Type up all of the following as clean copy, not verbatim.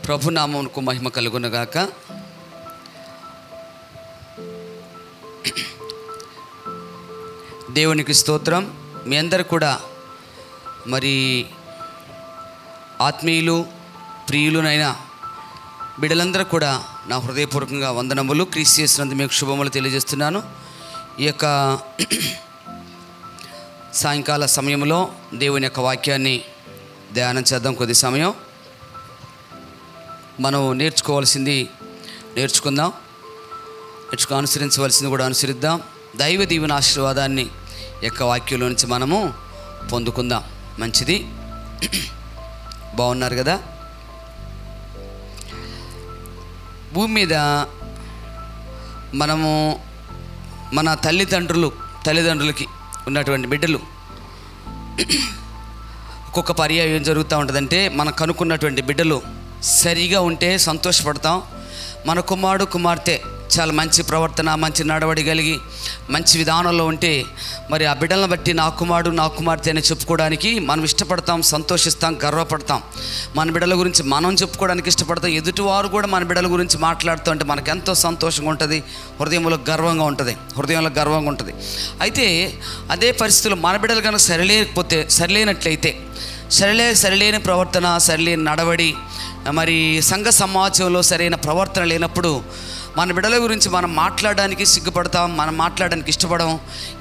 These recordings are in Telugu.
ప్రభునామమునకు మహిమ కలుగునగాక. దేవునికి స్తోత్రం. మీ అందరు కూడా మరి ఆత్మీయులు ప్రియులునైనా బిడ్డలందరూ కూడా నా హృదయపూర్వకంగా వందనములు, క్రీస్తు చేసినందుకు మీకు శుభములు తెలియజేస్తున్నాను. ఈ యొక్క సాయంకాల సమయంలో దేవుని యొక్క వాక్యాన్ని ధ్యానం చేద్దాం. కొద్ది సమయం మనం నేర్చుకోవాల్సింది నేర్చుకుందాం, అనుసరించవలసింది కూడా అనుసరిద్దాం. దైవ దీవెన ఆశీర్వాదాన్ని యొక్క వాక్యంలో నుంచి మనము పొందుకుందాం. మంచిది. బాగున్నారు కదా? భూమి మీద మనము మన తల్లిదండ్రులకి ఉన్నటువంటి బిడ్డలు ఒక్కొక్క పర్యాయం ఏం జరుగుతూ ఉంటుందంటే, మనకు కనుక్కున్నటువంటి బిడ్డలు సరిగా ఉంటే సంతోషపడతాం. మన కుమారుడు కుమార్తె చాలా మంచి ప్రవర్తన, మంచి నడవడి కలిగి మంచి విధానంలో ఉంటే మరి ఆ బిడ్డలను బట్టి నా కుమారుడు నా కుమార్తె అని చెప్పుకోవడానికి మనం ఇష్టపడతాం, సంతోషిస్తాం, గర్వపడతాం. మన బిడ్డల గురించి మనం చెప్పుకోవడానికి ఇష్టపడతాం. ఎదుటివారు కూడా మన బిడ్డల గురించి మాట్లాడుతూ ఉంటే మనకు ఎంతో సంతోషంగా ఉంటుంది, హృదయంలో గర్వంగా ఉంటుంది. అయితే అదే పరిస్థితుల్లో మన బిడ్డలు కనుక సరిలేనట్లయితే సరిలేని ప్రవర్తన, సరిలేని నడవడి, మరి సంఘ సమాజంలో సరైన ప్రవర్తన లేనప్పుడు మన బిడ్డల గురించి మనం మాట్లాడడానికి సిగ్గుపడతాం, మనం మాట్లాడడానికి ఇష్టపడం.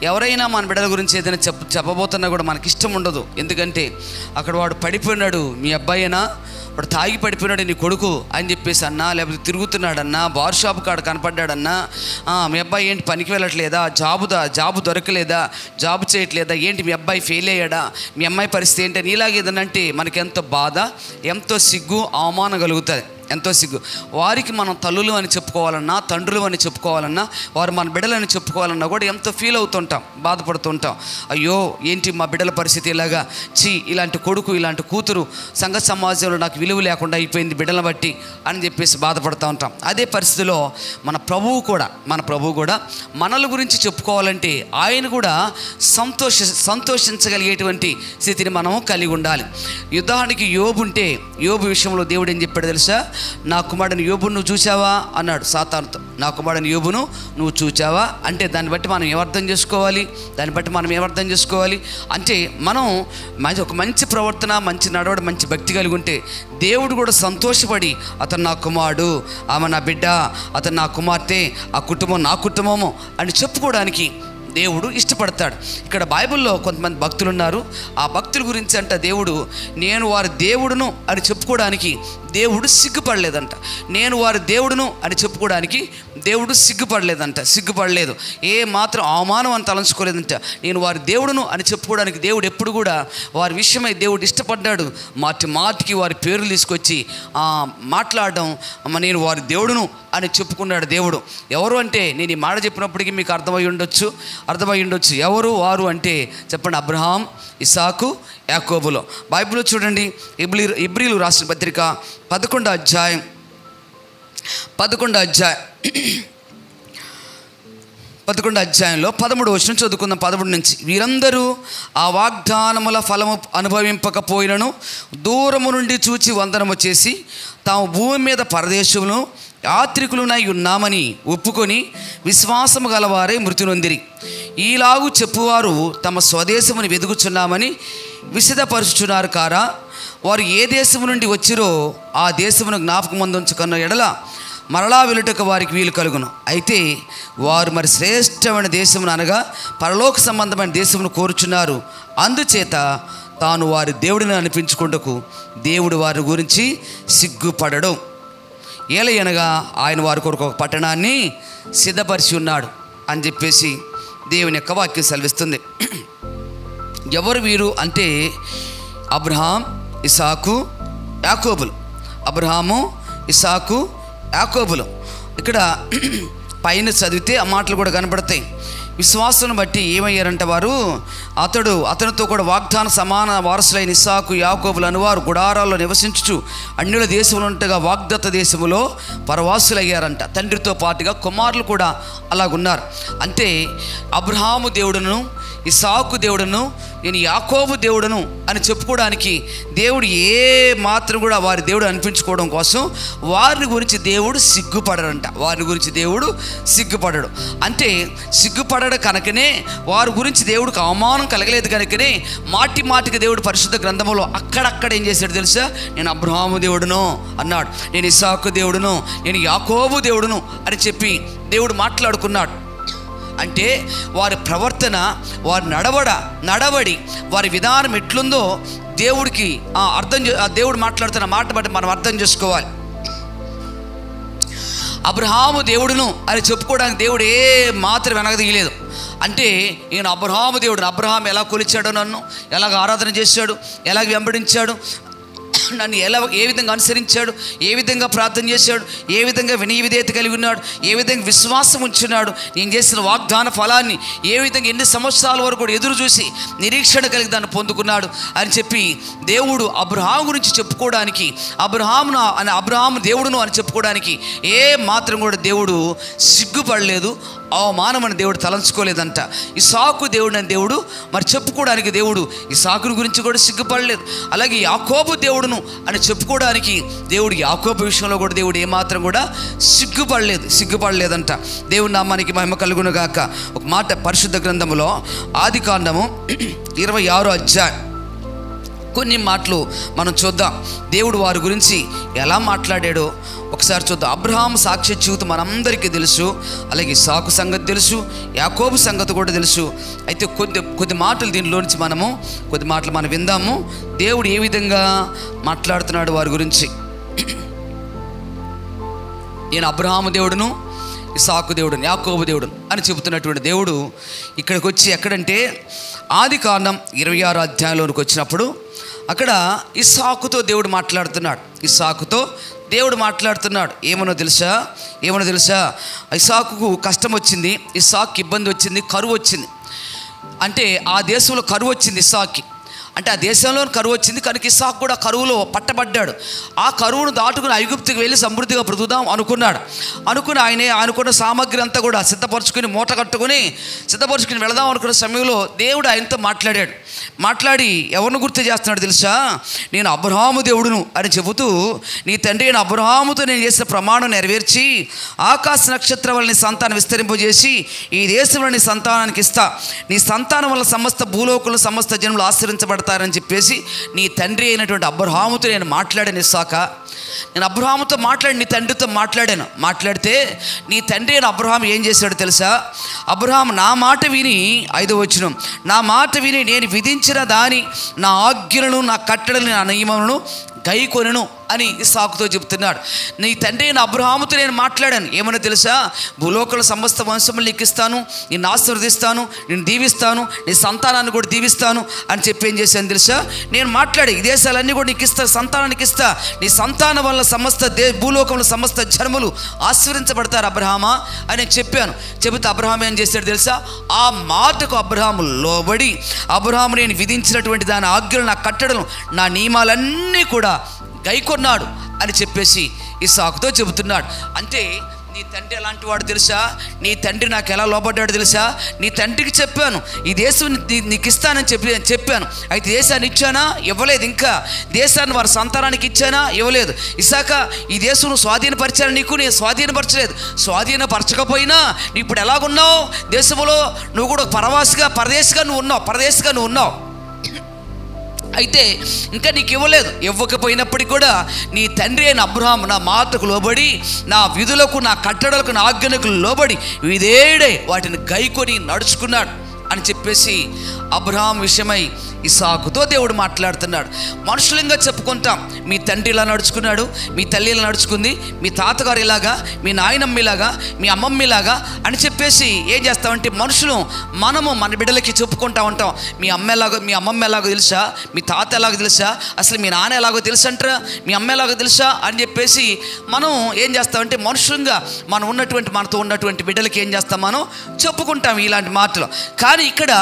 ఎవరైనా మన బిడ్డల గురించి ఏదైనా చెప్పబోతున్నా కూడా మనకి ఇష్టం ఉండదు. ఎందుకంటే అక్కడ వాడు పడిపోయినాడు, మీ అబ్బాయినా, వాడు తాగి పడిపోయినాడు నీ కొడుకు అని చెప్పేసి అన్నా, లేకపోతే తిరుగుతున్నాడన్నా, బార్ షాప్ కాడ కనపడ్డాడన్నా, మీ అబ్బాయి ఏంటి పనికి వెళ్ళట్లేదా, జాబు దొరకలేదా, జాబు చేయట్లేదా, ఏంటి మీ అబ్బాయి ఫెయిల్ అయ్యాడా, మీ అమ్మాయి పరిస్థితి ఏంటి అని ఇలాగేదనంటే మనకి ఎంతో బాధ, ఎంతో సిగ్గు, అవమానం కలుగుతుంది, ఎంతో సిగ్గు. వారికి మనం తల్లులు అని చెప్పుకోవాలన్నా, తండ్రులు అని చెప్పుకోవాలన్నా, వారు మన బిడ్డలని చెప్పుకోవాలన్నా కూడా ఎంతో ఫీల్ అవుతుంటాం, బాధపడుతుంటాం. అయ్యో ఏంటి మా బిడ్డల పరిస్థితి ఇలాగా, ఇలాంటి కొడుకు ఇలాంటి కూతురు సంఘ సమాజంలో నాకు విలువ లేకుండా అయిపోయింది బిడ్డలను బట్టి అని చెప్పేసి బాధపడుతూ ఉంటాం. అదే పరిస్థితిలో మన ప్రభువు కూడా మనల గురించి చెప్పుకోవాలంటే ఆయన కూడా సంతోషించగలిగేటువంటి స్థితిని మనము కలిగి ఉండాలి. యుద్ధానికి యోబు విషయంలో దేవుడు ఏం చెప్పాడు తెలుసా? నా కుమారుడిని యోబును నువ్వు చూసావా అన్నాడు సాతానుతో. నా కుమారుడిని యోబును నువ్వు చూచావా అంటే దాన్ని బట్టి మనం ఏమర్థం చేసుకోవాలి అంటే మనం ఒక మంచి ప్రవర్తన, మంచి నడవడి, మంచి భక్తి కలిగి ఉంటే దేవుడు కూడా సంతోషపడి అతను నా కుమారుడు, ఆమె నా బిడ్డ, అతను నా కుమార్తె, ఆ కుటుంబం నా కుటుంబము అని చెప్పుకోవడానికి దేవుడు ఇష్టపడతాడు. ఇక్కడ బైబిల్లో కొంతమంది భక్తులు ఉన్నారు. ఆ భక్తుల గురించి అంట దేవుడు, నేను వారి దేవుడును అని చెప్పుకోవడానికి దేవుడు సిగ్గుపడలేదంట. నేను వారి దేవుడును అని చెప్పుకోవడానికి దేవుడు సిగ్గుపడలేదు. ఏ మాత్రం అవమానం అని తలంచుకోలేదంట. నేను వారి దేవుడును అని చెప్పుకోవడానికి దేవుడు ఎప్పుడు కూడా వారి విషయమై దేవుడు ఇష్టపడ్డాడు. మాటికి వారి పేర్లు తీసుకొచ్చి మాట్లాడడం, నేను వారి దేవుడును అని చెప్పుకున్నాడు దేవుడు. ఎవరు అంటే నేను ఈ మాట చెప్పినప్పటికీ మీకు అర్థమై ఉండొచ్చు. ఎవరు వారు అంటే చెప్పండి, అబ్రహాం, ఇసాకు, యాకోబులో. బైబిల్లో చూడండి, ఇబ్రీలు రాసిన పత్రిక 11వ అధ్యాయం 11వ అధ్యాయంలో 13వ వచనం చదువుకుందాం. 13 నుంచి. వీరందరూ ఆ వాగ్దానముల ఫలము అనుభవింపకపోయినను దూరము నుండి చూచి వందనము చేసి తాము భూమి మీద పరదేశమును యాత్రికులునై ఉన్నామని ఒప్పుకొని విశ్వాసము గలవారే మృతి నొందిరి. ఈలాగు చెప్పువారు తమ స్వదేశముని వెదుగుచున్నామని విశదపరుచుచున్నారు కారా? వారు ఏ దేశము నుండి వచ్చిరో ఆ దేశమును జ్ఞాపకమందుంచుకున్న ఎడల మరలా వెలుటకు వారికి వీలు కలుగును. అయితే వారు మరి శ్రేష్టమైన దేశమును అనగా పరలోక సంబంధమైన దేశమును కోరుచున్నారు. అందుచేత తాను వారి దేవుడిని అనిపించుకుంటకు దేవుడు వారి గురించి సిగ్గుపడడు. ఏలయనగా ఆయన వారి కొరకు ఒక పట్టణాన్ని సిద్ధపరిచి ఉన్నాడు అని చెప్పేసి దేవుని యొక్క వాక్యం సెలవిస్తుంది. ఎవరు వీరు అంటే అబ్రహాం, ఇసాకు, యాకోబులు. ఇక్కడ పైన చదివితే ఆ మాటలు కూడా కనబడతాయి. విశ్వాసం బట్టి ఏమయ్యారంటే వారు అతనితో కూడా వాగ్దాన సమాన వారసులైన ఇస్సాకు, యాకోబులు అనువారు గుడారాల్లో నివసించుచు అన్యుల దేశంలో ఉంటగా వాగ్దత్త దేశములో పరవాసులయ్యారంట. తండ్రితో పాటుగా కుమారులు కూడా అలాగున్నారు. అంటే అబ్రహాము దేవుడును, ఇస్సాకు దేవుడును, నేను యాకోబు దేవుడును అని చెప్పుకోవడానికి దేవుడు ఏ మాత్రం కూడా వారి దేవుడు అనిపించుకోవడం కోసం వారిని గురించి దేవుడు సిగ్గుపడడంట. వారిని గురించి దేవుడు సిగ్గుపడడు. అంటే సిగ్గుపడడు కనుకనే వారి గురించి దేవుడికి అవమానం కలగలేదు కనుకనే మాటికి దేవుడు పరిశుద్ధ గ్రంథంలో అక్కడక్కడ ఏం చేశాడు తెలుసా? నేను అబ్రహాము దేవుడును అన్నాడు, నేను ఇస్సాకు దేవుడును, నేను యాకోబు దేవుడును అని చెప్పి దేవుడు మాట్లాడుకున్నాడు. అంటే వారి ప్రవర్తన, వారి నడవడి, వారి విధానం ఎట్లుందో దేవుడికి దేవుడు మాట్లాడుతున్న మాట బట్టి మనం అర్థం చేసుకోవాలి. అబ్రహాము దేవుడును అని చెప్పుకోవడానికి దేవుడు ఏ మాత్రం వెనకదీయలేదు. అంటే ఈయన అబ్రహాము దేవుడు, అబ్రహాం ఎలా కొలిచాడో, నన్ను ఎలాగ ఆరాధన చేశాడు, ఎలాగ వెంబడించాడు, నన్ను ఏ విధంగా అనుసరించాడు, ఏ విధంగా ప్రార్థన చేశాడు, ఏ విధంగా వినయ విధేయత కలిగి ఉన్నాడు, ఏ విధంగా విశ్వాసం ఉంచున్నాడు, నేను చేసిన వాగ్దాన ఫలాన్ని ఏ విధంగా ఎన్ని సంవత్సరాల వరకు కూడా ఎదురు చూసి నిరీక్షణ కలిగి దాన్ని పొందుకున్నాడు అని చెప్పి దేవుడు అబ్రహాం గురించి చెప్పుకోవడానికి, అబ్రహాము దేవుడును అని చెప్పుకోవడానికి ఏ మాత్రం కూడా దేవుడు సిగ్గుపడలేదు, అవమానమని దేవుడు తలంచుకోలేదంట. ఇస్సాకు దేవుడు అని దేవుడు మరి చెప్పుకోవడానికి దేవుడు ఇస్సాకుని గురించి కూడా సిగ్గుపడలేదు. అలాగే యాకోబు దేవుడును అని చెప్పుకోవడానికి దేవుడు యాకోబు విషయంలో కూడా దేవుడు ఏమాత్రం కూడా సిగ్గుపడలేదంట. దేవుడి నామానికి మహిమ కలుగును గాక. ఒక మాట పరిశుద్ధ గ్రంథములో ఆదికాండము 26వ అధ్యాయం కొన్ని మాటలు మనం చూద్దాం. దేవుడు వారి గురించి ఎలా మాట్లాడాడో ఒకసారి చూద్దాం. అబ్రహాం సాక్ష్య జీవితం మనందరికీ తెలుసు, అలాగే ఇస్సాకు సంగతి తెలుసు, యాకోబు సంగతి కూడా తెలుసు. అయితే కొద్ది మాటలు దీనిలో నుంచి కొద్ది మాటలు మనం విందాము. దేవుడు ఏ విధంగా మాట్లాడుతున్నాడు వారి గురించి. నేను అబ్రహాము దేవుడును, ఇస్సాకు దేవుడును, యాకోబు దేవుడును అని చెబుతున్నటువంటి దేవుడు ఇక్కడికి వచ్చి ఎక్కడంటే ఆదికాండం 26వ అధ్యాయంలోనికి వచ్చినప్పుడు అక్కడ ఇస్సాకుతో దేవుడు మాట్లాడుతున్నాడు. ఏమనో తెలుసా? ఇస్సాకుకు కష్టం వచ్చింది, ఇస్సాకు ఇబ్బంది వచ్చింది, కరువు వచ్చింది. అంటే ఆ దేశంలో కరువు వచ్చింది ఇస్సాకుకి. అంటే ఆ దేశంలో కరువు వచ్చింది కనుక ఇస్సాకు కూడా కరువులో పట్టబడ్డాడు. ఆ కరువును దాటుకుని ఐగుప్తుకి వెళ్ళి సమృద్ధిగా బ్రతుకుదాం అనుకుని ఆయనే అనుకున్న సామగ్రి అంతా కూడా మూట కట్టుకుని సిద్ధపరుచుకుని వెళదాం అనుకున్న సమయంలో దేవుడు ఆయనతో మాట్లాడి ఎవరిని గుర్తు చేస్తున్నాడు తెలుసా? నేను అబ్రహాము దేవుడును అని చెబుతూ, నీ తండ్రి అయిన అబ్రహాముతో నేను చేసిన ప్రమాణం నెరవేర్చి ఆకాశ నక్షత్రం వల్ల నీ సంతానం విస్తరింపజేసి ఈ దేశంలో నీ సంతానానికి ఇస్తా, నీ సంతానం వల్ల సమస్త భూలోకులు సమస్త జనులు ఆశ్రయించబడతారని చెప్పేసి నీ తండ్రి అయినటువంటి అబ్రహాముతో నేను మాట్లాడాను. ఇస్సాక, నేను అబ్రహాముతో నీ తండ్రితో మాట్లాడితే నీ తండ్రి అయిన అబ్రహాం ఏం చేశాడు తెలుసా? అబ్రహాం నా మాట విని, 5వ వచనం, నా మాట విని నేను విధించిన దాని నా ఆజ్ఞలను, నా కట్టడలను, నా నియమములను గైకొనెను అని ఇస్సాకుతో చెప్తున్నాడు. నీ తండ్రి అయిన అబ్రహాముతో నేను మాట్లాడాను. ఏమన్నా తెలుసా? భూలోకల సమస్త వంశములు నీకిస్తాను, నిన్ను ఆశీర్వదిస్తాను, నిన్ను దీవిస్తాను, నీ సంతానాన్ని కూడా దీవిస్తాను అని చెప్పి ఏం చేశాను తెలుసా? నేను మాట్లాడి ఈ దేశాలన్నీ కూడా నీకు ఇస్తా, సంతానానికి ఇస్తా, నీ సంతానం వల్ల సమస్త భూలోకంలో సమస్త జన్మలు ఆశీర్వదించబడతారు అబ్రహామా అని నేను చెబితే అబ్రహాం ఏం చేశాడు తెలుసా? ఆ మాటకు అబ్రహాము లోబడి, అబ్రహాము నేను విధించినటువంటి దాని ఆజ్ఞలు, నా కట్టడలు, నా నియమాలన్నీ కూడా గైకొన్నాడు అని చెప్పేసి ఇస్సాకుతో చెబుతున్నాడు. అంటే నీ తండ్రి ఎలాంటి వాడు తెలుసా? నీ తండ్రి నాకు ఎలా లోబడ్డాడు తెలుసా? నీ తండ్రికి చెప్పాను ఈ దేశం నీకు ఇస్తానని చెప్పాను. అయితే దేశాన్ని ఇచ్చానా? ఇవ్వలేదు. ఇంకా దేశాన్ని వారి సంతానానికి ఇచ్చానా? ఇవ్వలేదు. ఇస్సాక ఈ దేశం నువ్వు స్వాధీనపరిచాను, నీకు నేను స్వాధీనపరచలేదు. స్వాధీనపరచకపోయినా ఇప్పుడు ఎలాగున్నావు? దేశంలో నువ్వు కూడా పరదేశిగా నువ్వు ఉన్నావు. అయితే ఇంకా నీకు ఇవ్వకపోయినప్పటికీ కూడా నీ తండ్రి అయిన అబ్రహాము నా మాటకు లోబడి, నా విధులకు, నా కట్టడలకు, నా ఆజ్ఞలకు లోబడి విధేయుడై వాటిని గైకొని నడుచుకున్నాడు అని చెప్పేసి అబ్రహాం విషయమై ఇస్సాకుతో దేవుడు మాట్లాడుతున్నాడు. మనుషులంగా చెప్పుకుంటాం, మీ తండ్రి ఇలా నడుచుకున్నాడు, మీ తల్లి ఇలా నడుచుకుంది, మీ తాతగారు ఇలాగా, మీ నాయనమ్మ ఇలాగా, మీ అమ్మమ్మ ఇలాగా అని చెప్పేసి ఏం చేస్తామంటే మనము మన బిడ్డలకి చెప్పుకుంటా ఉంటాం. మీ అమ్మమ్మ ఎలాగో తెలుసా, మీ తాత ఎలాగో తెలుసా, అసలు మీ నాన్న ఎలాగో తెలుసు అంటారా, మీ అమ్మ ఎలాగో తెలుసా అని చెప్పేసి మనం ఏం చేస్తామంటే మనుషులంగా మనతో ఉన్నటువంటి బిడ్డలకి ఏం చేస్తాం, మనం చెప్పుకుంటాం ఇలాంటి మాటలు. కానీ ఇక్కడ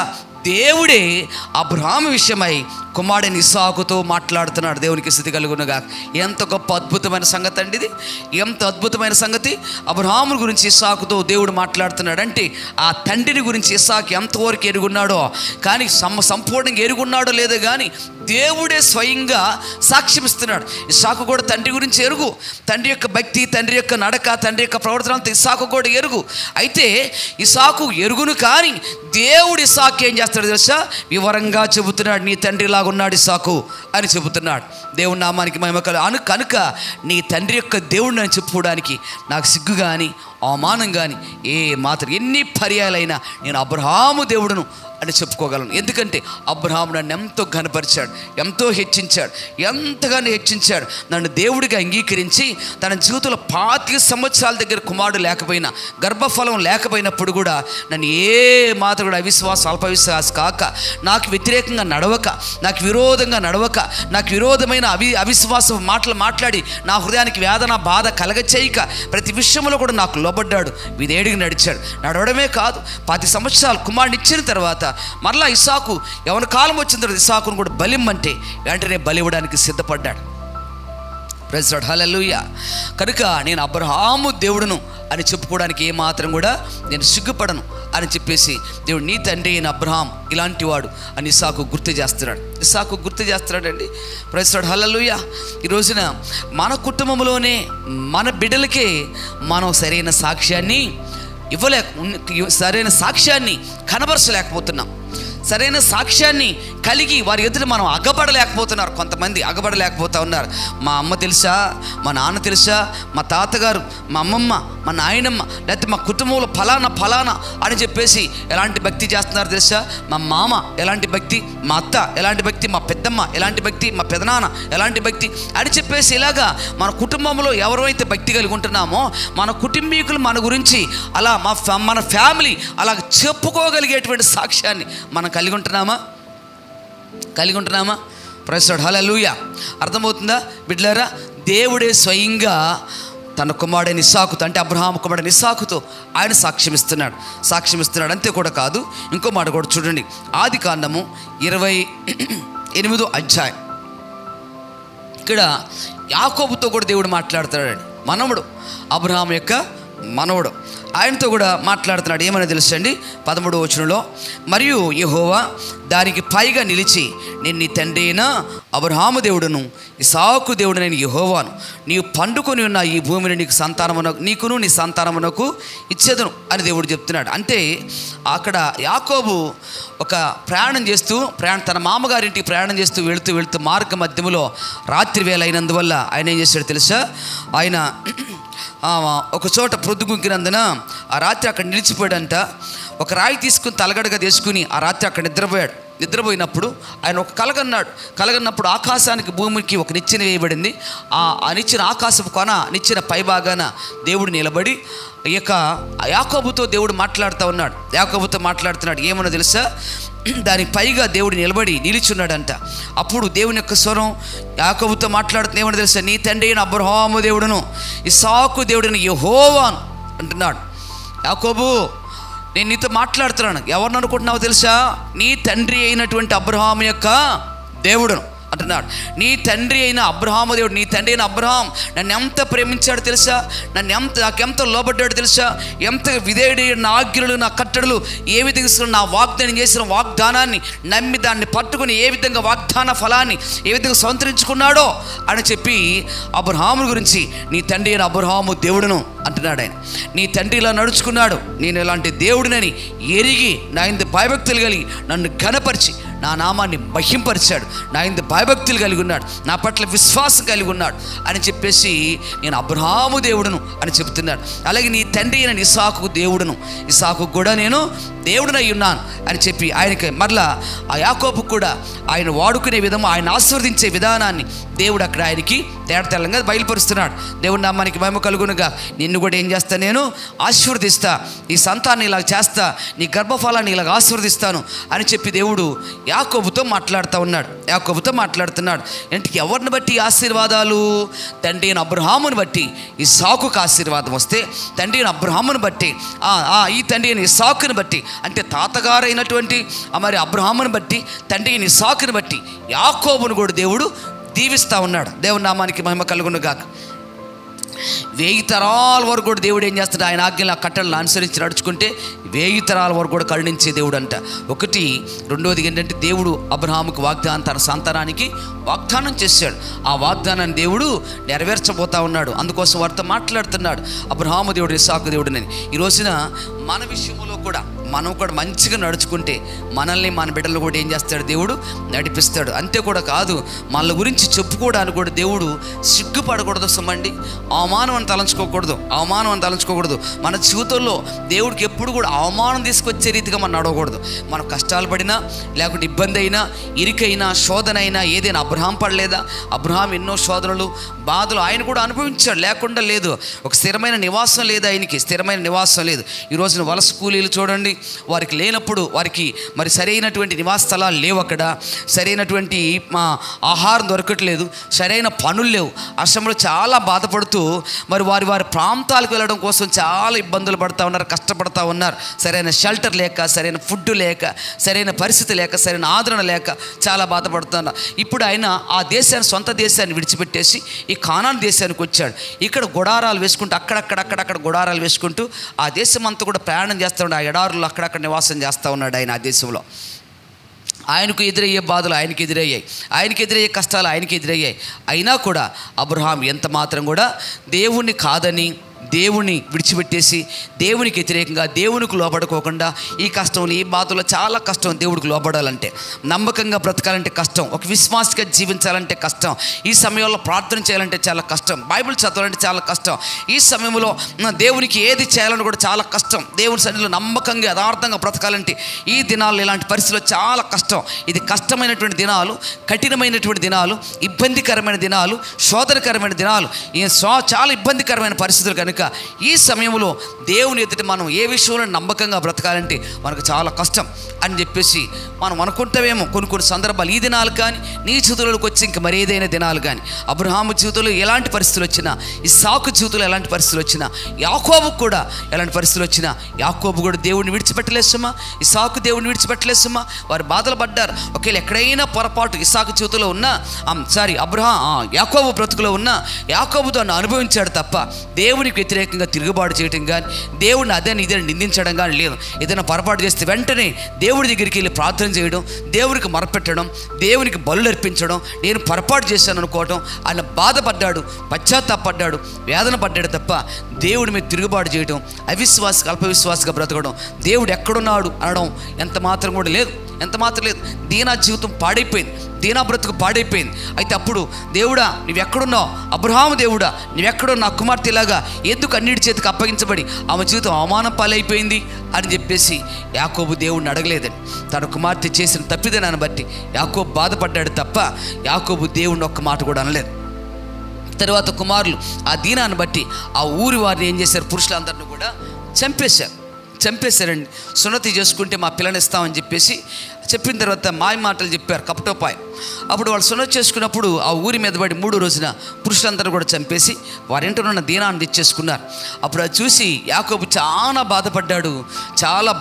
దేవుడే అబ్రహాము విషయమై కుమారుడైన ఇస్సాకుతో మాట్లాడుతున్నాడు. దేవునికి స్థితి కలుగునుగా. ఎంత గొప్ప అద్భుతమైన సంగతి అండి ఇది. ఎంత అద్భుతమైన సంగతి. అబ్రహాము గురించి ఇస్సాకుతో దేవుడు మాట్లాడుతున్నాడు. అంటే ఆ తండ్రిని గురించి ఇస్సాకు ఎంతవరకు ఎరుగున్నాడో, కానీ సంపూర్ణంగా ఎరుగున్నాడో లేదో కానీ దేవుడే స్వయంగా సాక్ష్యం ఇస్తున్నాడు. ఇస్సాకు కూడా తండ్రి గురించి ఎరుగు, తండ్రి యొక్క భక్తి, తండ్రి యొక్క నడక, తండ్రి యొక్క ప్రవర్తన అంతా ఇస్సాకు కూడా ఎరుగు. అయితే ఇస్సాకు ఎరుగును, కానీ దేవుడు ఇస్సాకు ఏం చేస్తాడు తెలుసా? వివరంగా చెబుతున్నాడు. నీ తండ్రిలాగా ఉన్నాడు ఇస్సాకు అని చెబుతున్నాడు. దేవుని నామానికి మహిమ కనుక నీ తండ్రి యొక్క దేవుడిని అని చెప్పుకోవడానికి నాకు సిగ్గు కానీ అవమానం కానీ ఏ మాత్రం ఎన్ని పర్యాలైనా నేను అబ్రహాము దేవుడును అని చెప్పుకోగలను. ఎందుకంటే అబ్రహాము నన్ను ఎంతో ఘనపరిచాడు, ఎంతో హెచ్చించాడు, ఎంతగానో హెచ్చించాడు. నన్ను దేవుడిగా అంగీకరించి తన జీవితంలో 25 సంవత్సరాల దగ్గర కుమారుడు లేకపోయినా, గర్భఫలం లేకపోయినప్పుడు కూడా నన్ను ఏ మాత్రం కూడా అల్పవిశ్వాస కాక, నాకు వ్యతిరేకంగా నడవక, నాకు విరోధంగా నడవక, నాకు విరోధమైన అవిశ్వాస మాటలు మాట్లాడి నా హృదయానికి వేదన బాధ కలగచేయక ప్రతి విషయంలో కూడా నాకు లోబడ్డాడు, విధేయుడిగా నడిచాడు. నడవడమే కాదు, 10 సంవత్సరాలు కుమారుడు ఇచ్చిన తర్వాత మరలా ఇస్సాకు యవ్వన కాలం వచ్చిన తర్వాత ఇస్సాకును కూడా బలిమ్మంటే వెంటనే బలి ఇవ్వడానికి సిద్ధపడ్డాడు. ప్రైజ్ లార్డ్, హల్లెలూయా. కనుక నేను అబ్రహాము దేవుడును అని చెప్పుకోవడానికి ఏమాత్రం కూడా నేను సిగ్గుపడను అని చెప్పేసి దేవుడు నీ తండ్రి అయిన అబ్రహాం ఇలాంటి వాడు అని ఇస్సాకు గుర్తు చేస్తున్నాడండి. ప్రైజ్ లార్డ్, హల్లెలూయా. ఈ రోజున మన కుటుంబంలోనే మన బిడ్డలకే మనం సరైన సాక్ష్యాన్ని సరైన సాక్ష్యాన్ని కనబరచలేకపోతున్నాం. సరైన సాక్ష్యాన్ని కలిగి వారి ఎదుట మనం అగబడలేకపోతున్నారు. కొంతమంది అగబడలేకపోతూ ఉన్నారు. మా అమ్మ తెలుసా, మా నాన్న తెలుసా, మా తాతగారు, మా అమ్మమ్మ, మా నాయనమ్మ, లేకపోతే మా కుటుంబంలో ఫలానా అని చెప్పేసి ఎలాంటి భక్తి చేస్తున్నారు తెలుసా? మా మామ ఎలాంటి భక్తి, మా అత్త ఎలాంటి భక్తి, మా పెద్దమ్మ ఎలాంటి భక్తి, మా పెదనాన్న ఎలాంటి భక్తి అని చెప్పేసి ఇలాగా మన కుటుంబంలో ఎవరైతే భక్తి కలిగి ఉంటున్నామో మన కుటుంబీకులు మన గురించి అలా మన ఫ్యామిలీ అలా చెప్పుకోగలిగేటువంటి సాక్ష్యాన్ని మనం కలిగి ఉంటున్నామా? ప్రైజ్ లార్డ్, హల్లెలూయా. అర్థమవుతుందా బిడ్డలారా? దేవుడే స్వయంగా తన కుమారుడైన ఇస్సాకుతో, అంటే అబ్రహాము కుమారుడైన ఇస్సాకుతో ఆయన సాక్ష్యం ఇస్తున్నాడు. అంతే కూడా కాదు, ఇంకో మాట కూడా చూడండి. ఆదికాండము 28వ అధ్యాయం. ఇక్కడ యాకోబుతో కూడా దేవుడు మాట్లాడుతున్నాడు. మనవడు, అబ్రహాము యొక్క మనవడు, ఆయనతో కూడా మాట్లాడుతున్నాడు. ఏమని తెలుసండి? 13వ వచనంలో, మరియు యెహోవా దానికి పైగా నిలిచి, నేను నీ తండ్రి అయిన అబ్రహాము దేవుడును ఇస్సాకు దేవుడు నేను యెహోవాను, నీవు పండుకొని ఉన్న ఈ భూమిని నీకును నీ సంతానమునకు ఇచ్చేదను అని దేవుడు చెప్తున్నాడు. అంటే అక్కడ యాకోబు ఒక తన మామగారింటికి ప్రయాణం చేస్తూ వెళుతూ మార్గ మధ్యములో రాత్రి వేళ అయినందువల్ల ఆయన ఏం చేశాడు తెలుసా? ఆయన ఒక చోట ప్రొద్దుగుంకినందున ఆ రాత్రి అక్కడ నిలిచిపోయాడంట. ఒక రాయి తీసుకుని తలగడగా తీసుకుని ఆ రాత్రి అక్కడ నిద్రపోయినప్పుడు ఆయన ఒక కలగన్నప్పుడు ఆకాశానికి భూమికి ఒక నిచ్చెన వేయబడింది. ఆ నిచ్చెన ఆకాశపు కొన నిచ్చెన పైభాగాన దేవుడు నిలబడి ఈ యొక్క యాకోబుతో దేవుడు మాట్లాడుతున్నాడు. ఏమన్నా తెలుసా? దానికి పైగా దేవుడు నిలిచున్నాడంట. అప్పుడు దేవుని యొక్క స్వరం యాకోబుతో మాట్లాడుతుంది. ఏమన్నా తెలుసా? నీ తండ్రి అయిన అబ్రహాము దేవుడును ఇస్సాకు దేవుడిని యెహోవాను అంటున్నాడు. యాకోబు, నేను నీతో మాట్లాడుతున్నాను. ఎవరిని అనుకుంటున్నావో తెలుసా? నీ తండ్రి అయినటువంటి అబ్రహాము యొక్క దేవుడును అంటున్నాడు. నీ తండ్రి అయిన అబ్రహాము దేవుడు, నీ తండ్రి అయిన అబ్రహాం నన్ను ఎంత ప్రేమించాడు తెలుసా? నాకెంత లోబడ్డాడు తెలుసా? ఎంత విధేయుడు, నా ఆజ్ఞలు, నా కట్టడలు ఏ విధంగా, నా వాగ్దానం చేసిన వాగ్దానాన్ని నమ్మి దాన్ని పట్టుకుని ఏ విధంగా వాగ్దాన ఫలాన్ని ఏ విధంగా సంతరించుకున్నాడో అని చెప్పి అబ్రహాము గురించి నీ తండ్రి అయిన అబ్రహాము దేవుడును అంటున్నాడు. ఆయన నీ తండ్రి ఇలా నడుచుకున్నాడు, నేను ఇలాంటి దేవుడినని ఎరిగి నా ఇందు భయభక్తులు కలిగి నన్ను ఘనపరిచి నా నామాన్ని మహింపరిచాడు, నా ఇందు భయభక్తులు కలిగి ఉన్నాడు, నా పట్ల విశ్వాసం కలిగి ఉన్నాడు అని చెప్పేసి నేను అబ్రహాము దేవుడును అని చెబుతున్నాడు. అలాగే నీ తండ్రి అయిన ఇస్సాకు దేవుడును, ఇస్సాకు కూడా నేను దేవుడినై ఉన్నాను అని చెప్పి ఆయనకి మరలా ఆ యాకోబుకు కూడా ఆయన వాడుకునే విధము, ఆయన ఆశీర్వదించే విధానాన్ని దేవుడు అక్కడ ఆయనకి తేటతెల్లంగా బయలుపరుస్తున్నాడు. దేవుడి నామానికి మహిమ కలుగునుగా. నిన్ను కూడా ఏం చేస్తా? నేను ఆశీర్వదిస్తా, నీ సంతాన్ని ఇలా చేస్తా, నీ గర్భఫలాన్ని ఇలాగ ఆశీర్వదిస్తాను అని చెప్పి దేవుడు యాకోబుతో మాట్లాడుతున్నాడు. ఇంటికి ఎవరిని బట్టి ఆశీర్వాదాలు? తండ్రి అయిన అబ్రహాముని బట్టి ఇస్సాకుకు ఆశీర్వాదం వస్తే, తండ్రి అయిన అబ్రహామును బట్టి, ఈ తండ్రి అయిన ఇస్సాకును బట్టి, అంటే తాతగారైనటువంటి మరి అబ్రహామును బట్టి, తండ్రి అయిన ఇస్సాకును బట్టి యాకోబును కూడా దేవుడు దీవిస్తూ ఉన్నాడు. దేవుని నామానికి మహిమ కలుగును గాక. 1000 తరాల వరకు కూడా దేవుడు ఏం చేస్తాడు? ఆయన ఆజ్ఞల కట్టలను అనుసరించి నడుచుకుంటే 1000 తరాల వరకు కూడా కరుణించే దేవుడు అంట. ఒకటి. రెండోది ఏంటంటే దేవుడు అబ్రహాముకు వాగ్దానం, తన సంతానానికి వాగ్దానం చేశాడు. ఆ వాగ్దానాన్ని దేవుడు నెరవేర్చబోతా ఉన్నాడు. అందుకోసం వారితో మాట్లాడుతున్నాడు. అబ్రహాము దేవుడు, ఇస్సాకు దేవుడు అని. ఈ రోజున మన విషయంలో కూడా మనం కూడా మంచిగా నడుచుకుంటే మనల్ని, మన బిడ్డలు కూడా ఏం చేస్తాడు? దేవుడు నడిపిస్తాడు. అంతే కూడా కాదు, మన గురించి చెప్పుకోవడానికి కూడా దేవుడు సిగ్గుపడకూడదు. సమండి, అవమానం అని తలంచుకోకూడదు. మన జీవితంలో దేవుడికి ఎప్పుడు కూడా అవమానం తీసుకొచ్చే రీతిగా మనం నడవకూడదు. మనం కష్టాలు పడినా, లేకుంటే ఇబ్బంది అయినా, ఇరికైనా, శోధన అయినా, ఏదైనా అబ్రహాం పడలేదా? అబ్రహాం ఎన్నో శోధనలు, బాధలు ఆయన కూడా అనుభవించాడు, లేకుండా లేదు. ఒక స్థిరమైన నివాసం లేదు ఆయనకి, స్థిరమైన నివాసం లేదు. ఈ రోజున వలస కూలీలు చూడండి, వారికి లేనప్పుడు వారికి మరి సరైనటువంటి నివాస స్థలాలు లేవు, అక్కడ సరైనటువంటి ఆహారం దొరకట్లేదు, సరైన పనులు లేవు. అసలు చాలా బాధపడుతూ మరి వారి ప్రాంతాలకు వెళ్ళడం కోసం చాలా ఇబ్బందులు పడుతూ ఉన్నారు, కష్టపడుతూ ఉన్నారు. సరైన షెల్టర్ లేక, సరైన ఫుడ్ లేక, సరైన పరిస్థితి లేక, సరైన ఆదరణ లేక చాలా బాధపడుతున్నారు. ఇప్పుడు ఆయన ఆ దేశాన్ని, సొంత దేశాన్ని విడిచిపెట్టేసి ఈ కానాన్ దేశానికి వచ్చాడు. ఇక్కడ గుడారాలు వేసుకుంటూ అక్కడక్కడ గుడారాలు వేసుకుంటూ ఆ దేశం అంతా కూడా ప్రయాణం చేస్తూ ఉన్నాడు. ఆ ఎడారులు అక్కడక్కడ నివాసం చేస్తూ ఉన్నాడు ఆయన. ఆ దేశంలో ఆయనకు ఎదురయ్యే బాధలు ఆయనకి ఎదురయ్యాయి, ఆయనకి ఎదురయ్యే కష్టాలు ఆయనకి ఎదురయ్యాయి. అయినా కూడా అబ్రహాం ఎంత మాత్రం కూడా దేవుణ్ణి కాదని, దేవుని విడిచిపెట్టేసి, దేవునికి వ్యతిరేకంగా, దేవునికి లోబడుకోకుండా, ఈ కష్టంలో, ఈ బాధలో చాలా కష్టం. దేవుడికి లోబడాలంటే, నమ్మకంగా బ్రతకాలంటే కష్టం, ఒక విశ్వాసగా జీవించాలంటే కష్టం, ఈ సమయంలో ప్రార్థన చేయాలంటే చాలా కష్టం, బైబిల్ చదవాలంటే చాలా కష్టం, ఈ సమయంలో దేవునికి ఏది చేయాలని కూడా చాలా కష్టం, దేవుని సన్నిధిలో నమ్మకంగా యథార్థంగా బ్రతకాలంటే ఈ దినాల్లో, ఇలాంటి పరిస్థితుల్లో చాలా కష్టం. ఇది కష్టమైనటువంటి దినాలు, కఠినమైనటువంటి దినాలు, ఇబ్బందికరమైన దినాలు, శోధనకరమైన దినాలు, చాలా ఇబ్బందికరమైన పరిస్థితులు. కనుక ఈ సమయంలో దేవుని ఎదుట మనం ఏ విషయంలో నమ్మకంగా బ్రతకాలంటే మనకు చాలా కష్టం అని చెప్పేసి మనం అనుకుంటామేమో. కొన్ని సందర్భాలు, ఈ దినాలు కానీ, నీ జీవితంలోకి వచ్చి ఇంకా మరి ఏదైనా దినాలు కానీ, అబ్రహాము జీవితంలో ఎలాంటి పరిస్థితులు వచ్చినా, ఇస్సాకు జీవితంలో ఎలాంటి పరిస్థితులు వచ్చినా, యాకోబుకు కూడా ఎలాంటి పరిస్థితులు వచ్చినా, యాకోబు కూడా దేవుడిని విడిచిపెట్టలేసమ్మా, ఇస్సాకు దేవుడిని విడిచిపెట్టలేసమ్మా. వారు బాధలు పడ్డారు. ఒకవేళ ఎక్కడైనా పొరపాటు ఇస్సాకు జీవితంలో ఉన్నా, యాకోబు బ్రతుకులో ఉన్నా, యాకోబు దాన్ని అనుభవించాడు తప్ప దేవునికి వ్యతిరేకంగా తిరుగుబాటు చేయడం కానీ, దేవుడిని అదే ఇదని నిందించడం కానీ లేదు. ఏదైనా పొరపాటు చేస్తే వెంటనే దేవుడి దగ్గరికి వెళ్ళి ప్రార్థన చేయడం, దేవునికి మొరపెట్టడం, దేవునికి బలులు అర్పించడం, నేను పొరపాటు చేశాను అనుకోవడం. ఆయన బాధపడ్డాడు, పశ్చాత్తాపడ్డాడు, వేదన పడ్డాడు తప్ప దేవుడి మీద తిరుగుబాటు చేయడం, అల్పవిశ్వాసగా బ్రతకడం, దేవుడు ఎక్కడున్నాడు అనడం ఎంత మాత్రం కూడా లేదు. దీనా జీవితం పాడైపోయింది, దీనా బ్రతుకు పాడైపోయింది. అయితే అప్పుడు, దేవుడా నువ్వెక్కడున్నావు, అబ్రహాము దేవుడా నువ్వెక్కడో, నా కుమార్తెలాగా ఎందుకు అన్నిటి చేతికి అప్పగించబడి ఆమె జీవితం అవమానం పాలైపోయింది అని చెప్పేసి యాకోబు దేవుడిని అడగలేదని. తన కుమార్తె చేసిన తప్పిదనాన్ని బట్టి యాకోబు బాధపడ్డాడు తప్ప యాకోబు దేవుడిని ఒక్క మాట కూడా అనలేదు. తర్వాత కుమారులు ఆ దీనాన్ని బట్టి ఆ ఊరి వారిని ఏం చేశారు? పురుషులందరినీ కూడా చంపేశారండి. సున్నతి చేసుకుంటే మా పిల్లని ఇస్తామని చెప్పేసి చెప్పిన తర్వాత మాయ మాటలు చెప్పారు, కపటోపాయం. అప్పుడు వాళ్ళు సున్నతి చేసుకున్నప్పుడు ఆ ఊరి మీద పడి 3వ రోజున పురుషులందరూ కూడా చంపేసి వారింట్లో ఉన్న దీనాన్ని తెచ్చేసుకున్నారు. అప్పుడు అది చూసి యాకోబు చాలా బాధపడ్డాడు, చాలా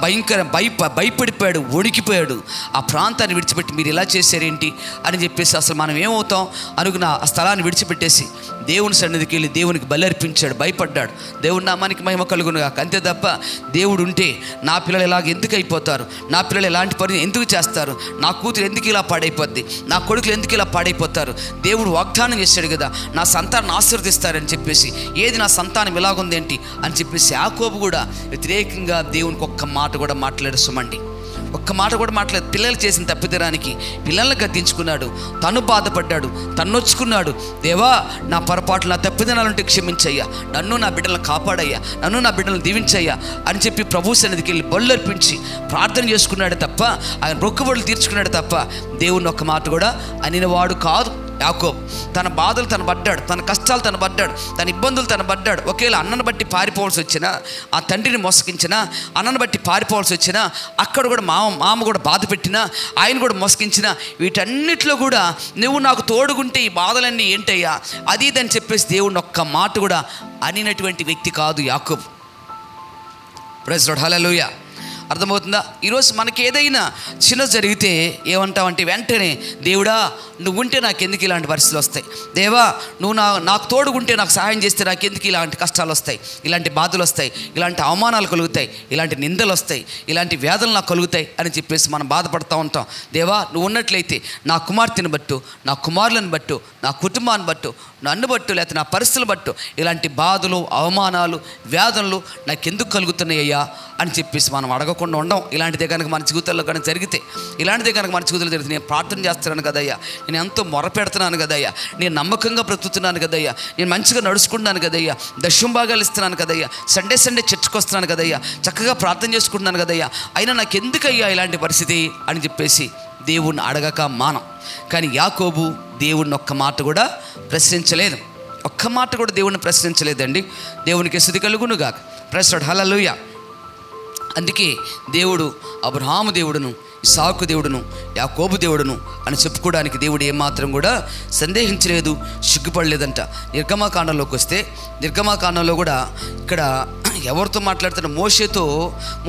భయపడిపోయాడు, వణికిపోయాడు. ఆ ప్రాంతాన్ని విడిచిపెట్టి మీరు ఇలా చేశారేంటి అని చెప్పేసి, అసలు మనం ఏమవుతాం అనుకున్న ఆ స్థలాన్ని విడిచిపెట్టేసి దేవుని సన్నిధికి వెళ్ళి దేవునికి బలి అర్పించాడు, భయపడ్డాడు. దేవుడి నామానికి మహిమ కలుగును గాక. అంతే తప్ప దేవుడు ఉంటే నా పిల్లలు ఇలాగ ఎందుకు అయిపోతారు, నా పిల్లలు ఎలాంటి పని ఎందుకు చేస్తారు, నా కూతురు ఎందుకు ఇలా పాడైపోద్ది, నా కొడుకులు ఎందుకు ఇలా పాడైపోతారు, దేవుడు వాగ్దానం చేశాడు కదా నా సంతానాన్ని ఆశీర్వదిస్తారని చెప్పేసి, ఏది నా సంతానం ఇలాగుందేంటి అని చెప్పేసి యాకోబు కూడా వ్యతిరేకంగా దేవునికి ఒక్క మాట కూడా మాట్లాడుస్తామండి. ఒక్క మాట కూడా మాట్లాడదు. పిల్లలు చేసిన తప్పిదరానికి పిల్లల్ని గద్దించుకున్నాడు, తను బాధపడ్డాడు, తను నొచ్చుకున్నాడు. దేవా నా పొరపాట్లు, నా తప్పిదనాలుంటే క్షమించయ్యా, నన్ను నా బిడ్డలను కాపాడయ్యా, నన్ను నా బిడ్డలను దీవించయ్యా అని చెప్పి ప్రభు సన్నిధికి వెళ్ళి బళ్ళు అర్పించి ప్రార్థన చేసుకున్నాడు తప్ప, ఆయన మొక్కుబడులు తీర్చుకున్నాడు తప్ప దేవుని ఒక్క మాట కూడా అనినవాడు కాదు యాకోబు. తన బాధలు తను పడ్డాడు, తన కష్టాలు తను పడ్డాడు, తన ఇబ్బందులు తను పడ్డాడు. ఒకవేళ అన్నను బట్టి పారిపోవాల్సి వచ్చినా, ఆ తండ్రిని మోసగించినా, అన్నను బట్టి పారిపోవాల్సి వచ్చినా, అక్కడ కూడా మామ కూడా బాధ పెట్టినా, ఆయన కూడా మోసగించినా, వీటన్నిటిలో కూడా నువ్వు నాకు తోడుగుంటే ఈ బాధలన్నీ ఏంటయ్యా అది ఇదని చెప్పేసి దేవుడిని ఒక్క మాట కూడా అనినటువంటి వ్యక్తి కాదు యాకోబు. ప్రైజ్ లార్డ్, హల్లెలూయా. అర్థమవుతుందా? ఈరోజు మనకి ఏదైనా చిన్న జరిగితే ఏమంటావంటే వెంటనే దేవుడా నువ్వు ఉంటే నాకు ఎందుకు ఇలాంటి పరిస్థితులు వస్తాయి, దేవా నువ్వు నాకు తోడుగుంటే నాకు సహాయం చేస్తే నాకు ఎందుకు ఇలాంటి కష్టాలు వస్తాయి, ఇలాంటి బాధలు వస్తాయి, ఇలాంటి అవమానాలు కలుగుతాయి, ఇలాంటి నిందలు వస్తాయి, ఇలాంటి వేదనలు నాకు కలుగుతాయి అని చెప్పేసి మనం బాధపడుతూ ఉంటాం. దేవా నువ్వు ఉన్నట్లయితే నా కుమార్తెను బట్టు, నా కుమారులను బట్టు, నా కుటుంబాన్ని బట్టు, నన్ను బట్టు, లేకపోతే నా పరిస్థితులు బట్టు ఇలాంటి బాధలు, అవమానాలు, వేదనలు నాకెందుకు కలుగుతున్నాయ్యా అని చెప్పేసి మనం అడగకుండా ఉండం. ఇలాంటిదే కనుక మన జీవితంలో కనుక జరిగితే, ఇలాంటిదే కనుక మన జీవితంలో జరిగితే, నేను ప్రార్థన చేస్తున్నాను కదయ్యా, నేను ఎంతో మొరపెడుతున్నాను కదయ్యా, నేను నమ్మకంగా బ్రతుకుతున్నాను కదయ్యా, నేను మంచిగా నడుచుకుంటున్నాను కదయ్యా, దశంభాగాలు ఇస్తున్నాను కదయ్యా, సండే చర్చ్కి వస్తున్నాను కదయ్యా, చక్కగా ప్రార్థన చేసుకుంటున్నాను కదయ్యా, అయినా నాకు ఎందుకయ్యా ఇలాంటి పరిస్థితి అని చెప్పేసి దేవుణ్ణి అడగక మానం. కానీ యాకోబు దేవుణ్ణి ఒక్క మాట కూడా ప్రశ్నించలేదు, ఒక్క మాట కూడా దేవుణ్ణి ప్రశ్నించలేదండి. దేవునికి స్తుతి కలుగునుగాక. ప్రైజ్ లార్డ్, హల్లెలూయా. అందుకే దేవుడు అబ్రహాము దేవుడును, ఇస్సాకు దేవుడును, యాకోబు దేవుడును అని చెప్పుకోవడానికి దేవుడు ఏమాత్రం కూడా సందేహించలేదు, సిగ్గుపడలేదంట. నిర్గమకాండంలోకి వస్తే, నిర్గమకాండంలో కూడా ఇక్కడ ఎవరితో మాట్లాడుతున్న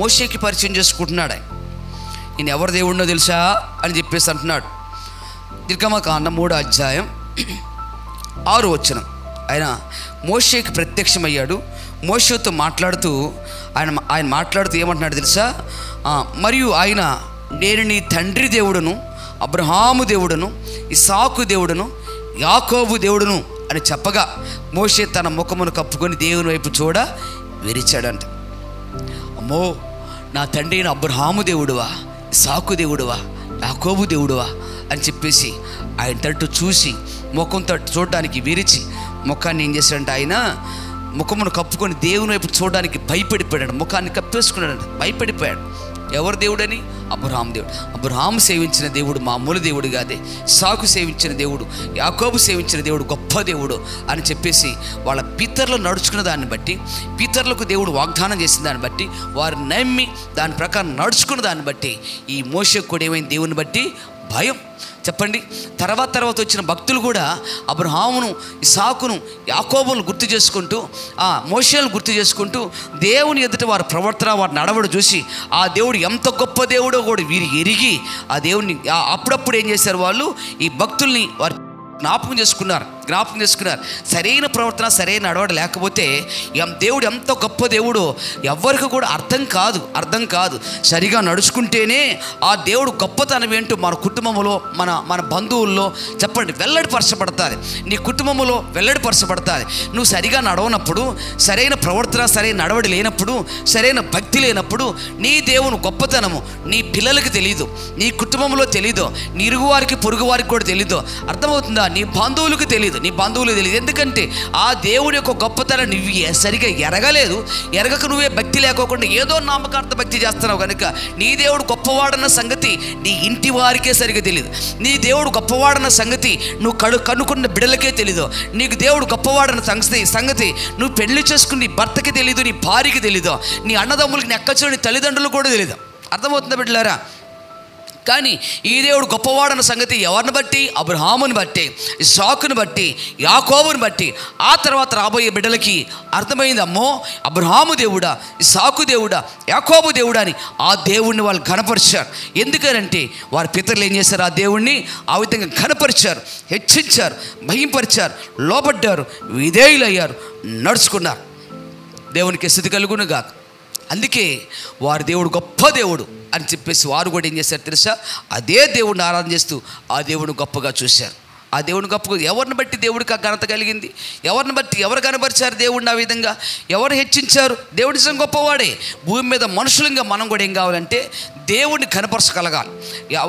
మోషేకి పరిచయం చేసుకుంటున్నాడు. నేను ఎవరి దేవుడినో తెలుసా అని చెప్పేసి అంటున్నాడు. నిర్గమకాండం 3వ అధ్యాయం 6వ వచనం. ఆయన మోషేకి ప్రత్యక్షమయ్యాడు. మోషేతో మాట్లాడుతూ ఆయన మాట్లాడుతూ ఏమంటున్నాడు తెలుసా? మరియు ఆయన నేను నీ తండ్రి దేవుడును, అబ్రహాము దేవుడును, ఇస్సాకు దేవుడును, యాకోబు దేవుడును అని చెప్పగా మోషే తన ముఖమును కప్పుకొని దేవుని వైపు చూడ విరిచాడంట. అమ్మో, నా తండ్రి అబ్రహాము దేవుడువా, ఇస్సాకు దేవుడువా, యాకోబు దేవుడువా అని చెప్పేసి ఆయన తట్టు చూసి ముఖంతో చూడడానికి విరిచి ముఖాన్ని ఏం చేశాడంటే ఆయన ముఖమును కప్పుకొని దేవుని వైపు చూడడానికి భయపడిపోయాడు, ముఖాన్ని కప్పేసుకున్నాడంట, భయపడిపోయాడు. ఎవరు దేవుడని? అబ్రహాము దేవుడు. అబ్రహాము సేవించిన దేవుడు మామూలు దేవుడు కాదే, ఇస్సాకు సేవించిన దేవుడు, యాకోబు సేవించిన దేవుడు గొప్ప దేవుడు అని చెప్పేసి వాళ్ళ పితరులు నడుచుకున్న దాన్ని బట్టి, పితరులకు దేవుడు వాగ్దానం చేసిన దాన్ని బట్టి, వారు నమ్మి దాని ప్రకారం నడుచుకున్న దాన్ని బట్టి ఈ మోషేకు కూడా ఏమైంది? దేవుని బట్టి భయం. చెప్పండి, తర్వాత వచ్చిన భక్తులు కూడా అబ్రహామును, ఇస్సాకును, యాకోబును గుర్తు చేసుకుంటూ, మోషేను గుర్తు చేసుకుంటూ దేవుని ఎదుట వారి ప్రవర్తన, వారి నడవడు చూసి ఆ దేవుడు ఎంత గొప్ప దేవుడో కూడా వీరు ఎరిగి ఆ దేవుడిని అప్పుడప్పుడు ఏం చేశారు? వాళ్ళు ఈ భక్తుల్ని వారు జ్ఞాపకం చేసుకున్నారు. సరైన ప్రవర్తన, సరైన నడవడం లేకపోతే దేవుడు ఎంత గొప్ప దేవుడో ఎవరికి కూడా అర్థం కాదు. సరిగా నడుచుకుంటేనే ఆ దేవుడు గొప్పతనం ఏంటో మన కుటుంబంలో, మన బంధువుల్లో చెప్పండి వెల్లడిపరచబడుతుంది. నీ కుటుంబంలో వెల్లడిపరచబడుతుంది. నువ్వు సరిగా నడవనప్పుడు, సరైన ప్రవర్తన, సరైన నడవడి లేనప్పుడు, సరైన భక్తి లేనప్పుడు నీ దేవుని గొప్పతనము నీ పిల్లలకి తెలీదు, నీ కుటుంబంలో తెలీదు, నీ ఇరుగు వారికి, పొరుగు వారికి కూడా తెలీదు. అర్థమవుతుందా? నీ బంధువులకు తెలియదు. ఎందుకంటే ఆ దేవుడి యొక్క గొప్పతనం నువ్వు సరిగా ఎరగక నువ్వే భక్తి లేకోకుండా ఏదో నామకార్థ భక్తి చేస్తున్నావు కనుక నీ దేవుడు గొప్పవాడన్న సంగతి నీ ఇంటి వారికే సరిగా తెలియదు. నీ దేవుడు గొప్పవాడన్న సంగతి నువ్వు కనుక్కున్న బిడ్డలకే తెలీదు. నీకు దేవుడు గొప్పవాడన్న సంగతి నువ్వు పెళ్లి చేసుకుని నీ భర్తకి తెలీదు, నీ భార్యకి తెలీదు, నీ అన్నదమ్ములకి, నీ అక్కచెల్లి తల్లిదండ్రులు కూడా తెలీదు. అర్థమవుతుందా బిడ్డలారా? కానీ ఈ దేవుడు గొప్పవాడన్న సంగతి ఎవరిని బట్టి? అబ్రహాముని బట్టి, ఇస్సాకుని బట్టి, యాకోబుని బట్టి, ఆ తర్వాత రాబోయే బిడ్డలకి అర్థమైంది. అమ్మో, అబ్రహాము దేవుడా, ఇస్సాకు దేవుడా, యాకోబు దేవుడా అని ఆ దేవుడిని వాళ్ళు ఘనపరిచారు. ఎందుకనంటే వారి పితరులు ఏం చేశారు? ఆ దేవుణ్ణి ఆ విధంగా ఘనపరిచారు, హెచ్చించారు, భయంపరిచారు, లోబడ్డారు, విధేయులయ్యారు, నడుచుకున్నారు. దేవునికి స్తుతి కలుగునుగాక. అందుకే వారి దేవుడు గొప్ప దేవుడు అని చెప్పేసి వారు కూడా ఏం చేశారు తెలుసా? అదే దేవుడిని ఆరాధన చేస్తూ ఆ దేవుడిని గొప్పగా చూశారు. ఆ దేవుని గొప్పగా ఎవరిని బట్టి దేవుడికి ఆ ఘనత కలిగింది? ఎవరిని బట్టి ఎవరు కనపరిచారు దేవుడిని? ఆ విధంగా ఎవరు హెచ్చించారు? దేవుడి నిజం గొప్పవాడే. భూమి మీద మనుషులంగా మనం కూడా ఏం కావాలంటే దేవుడిని కనపరచగలగాలి.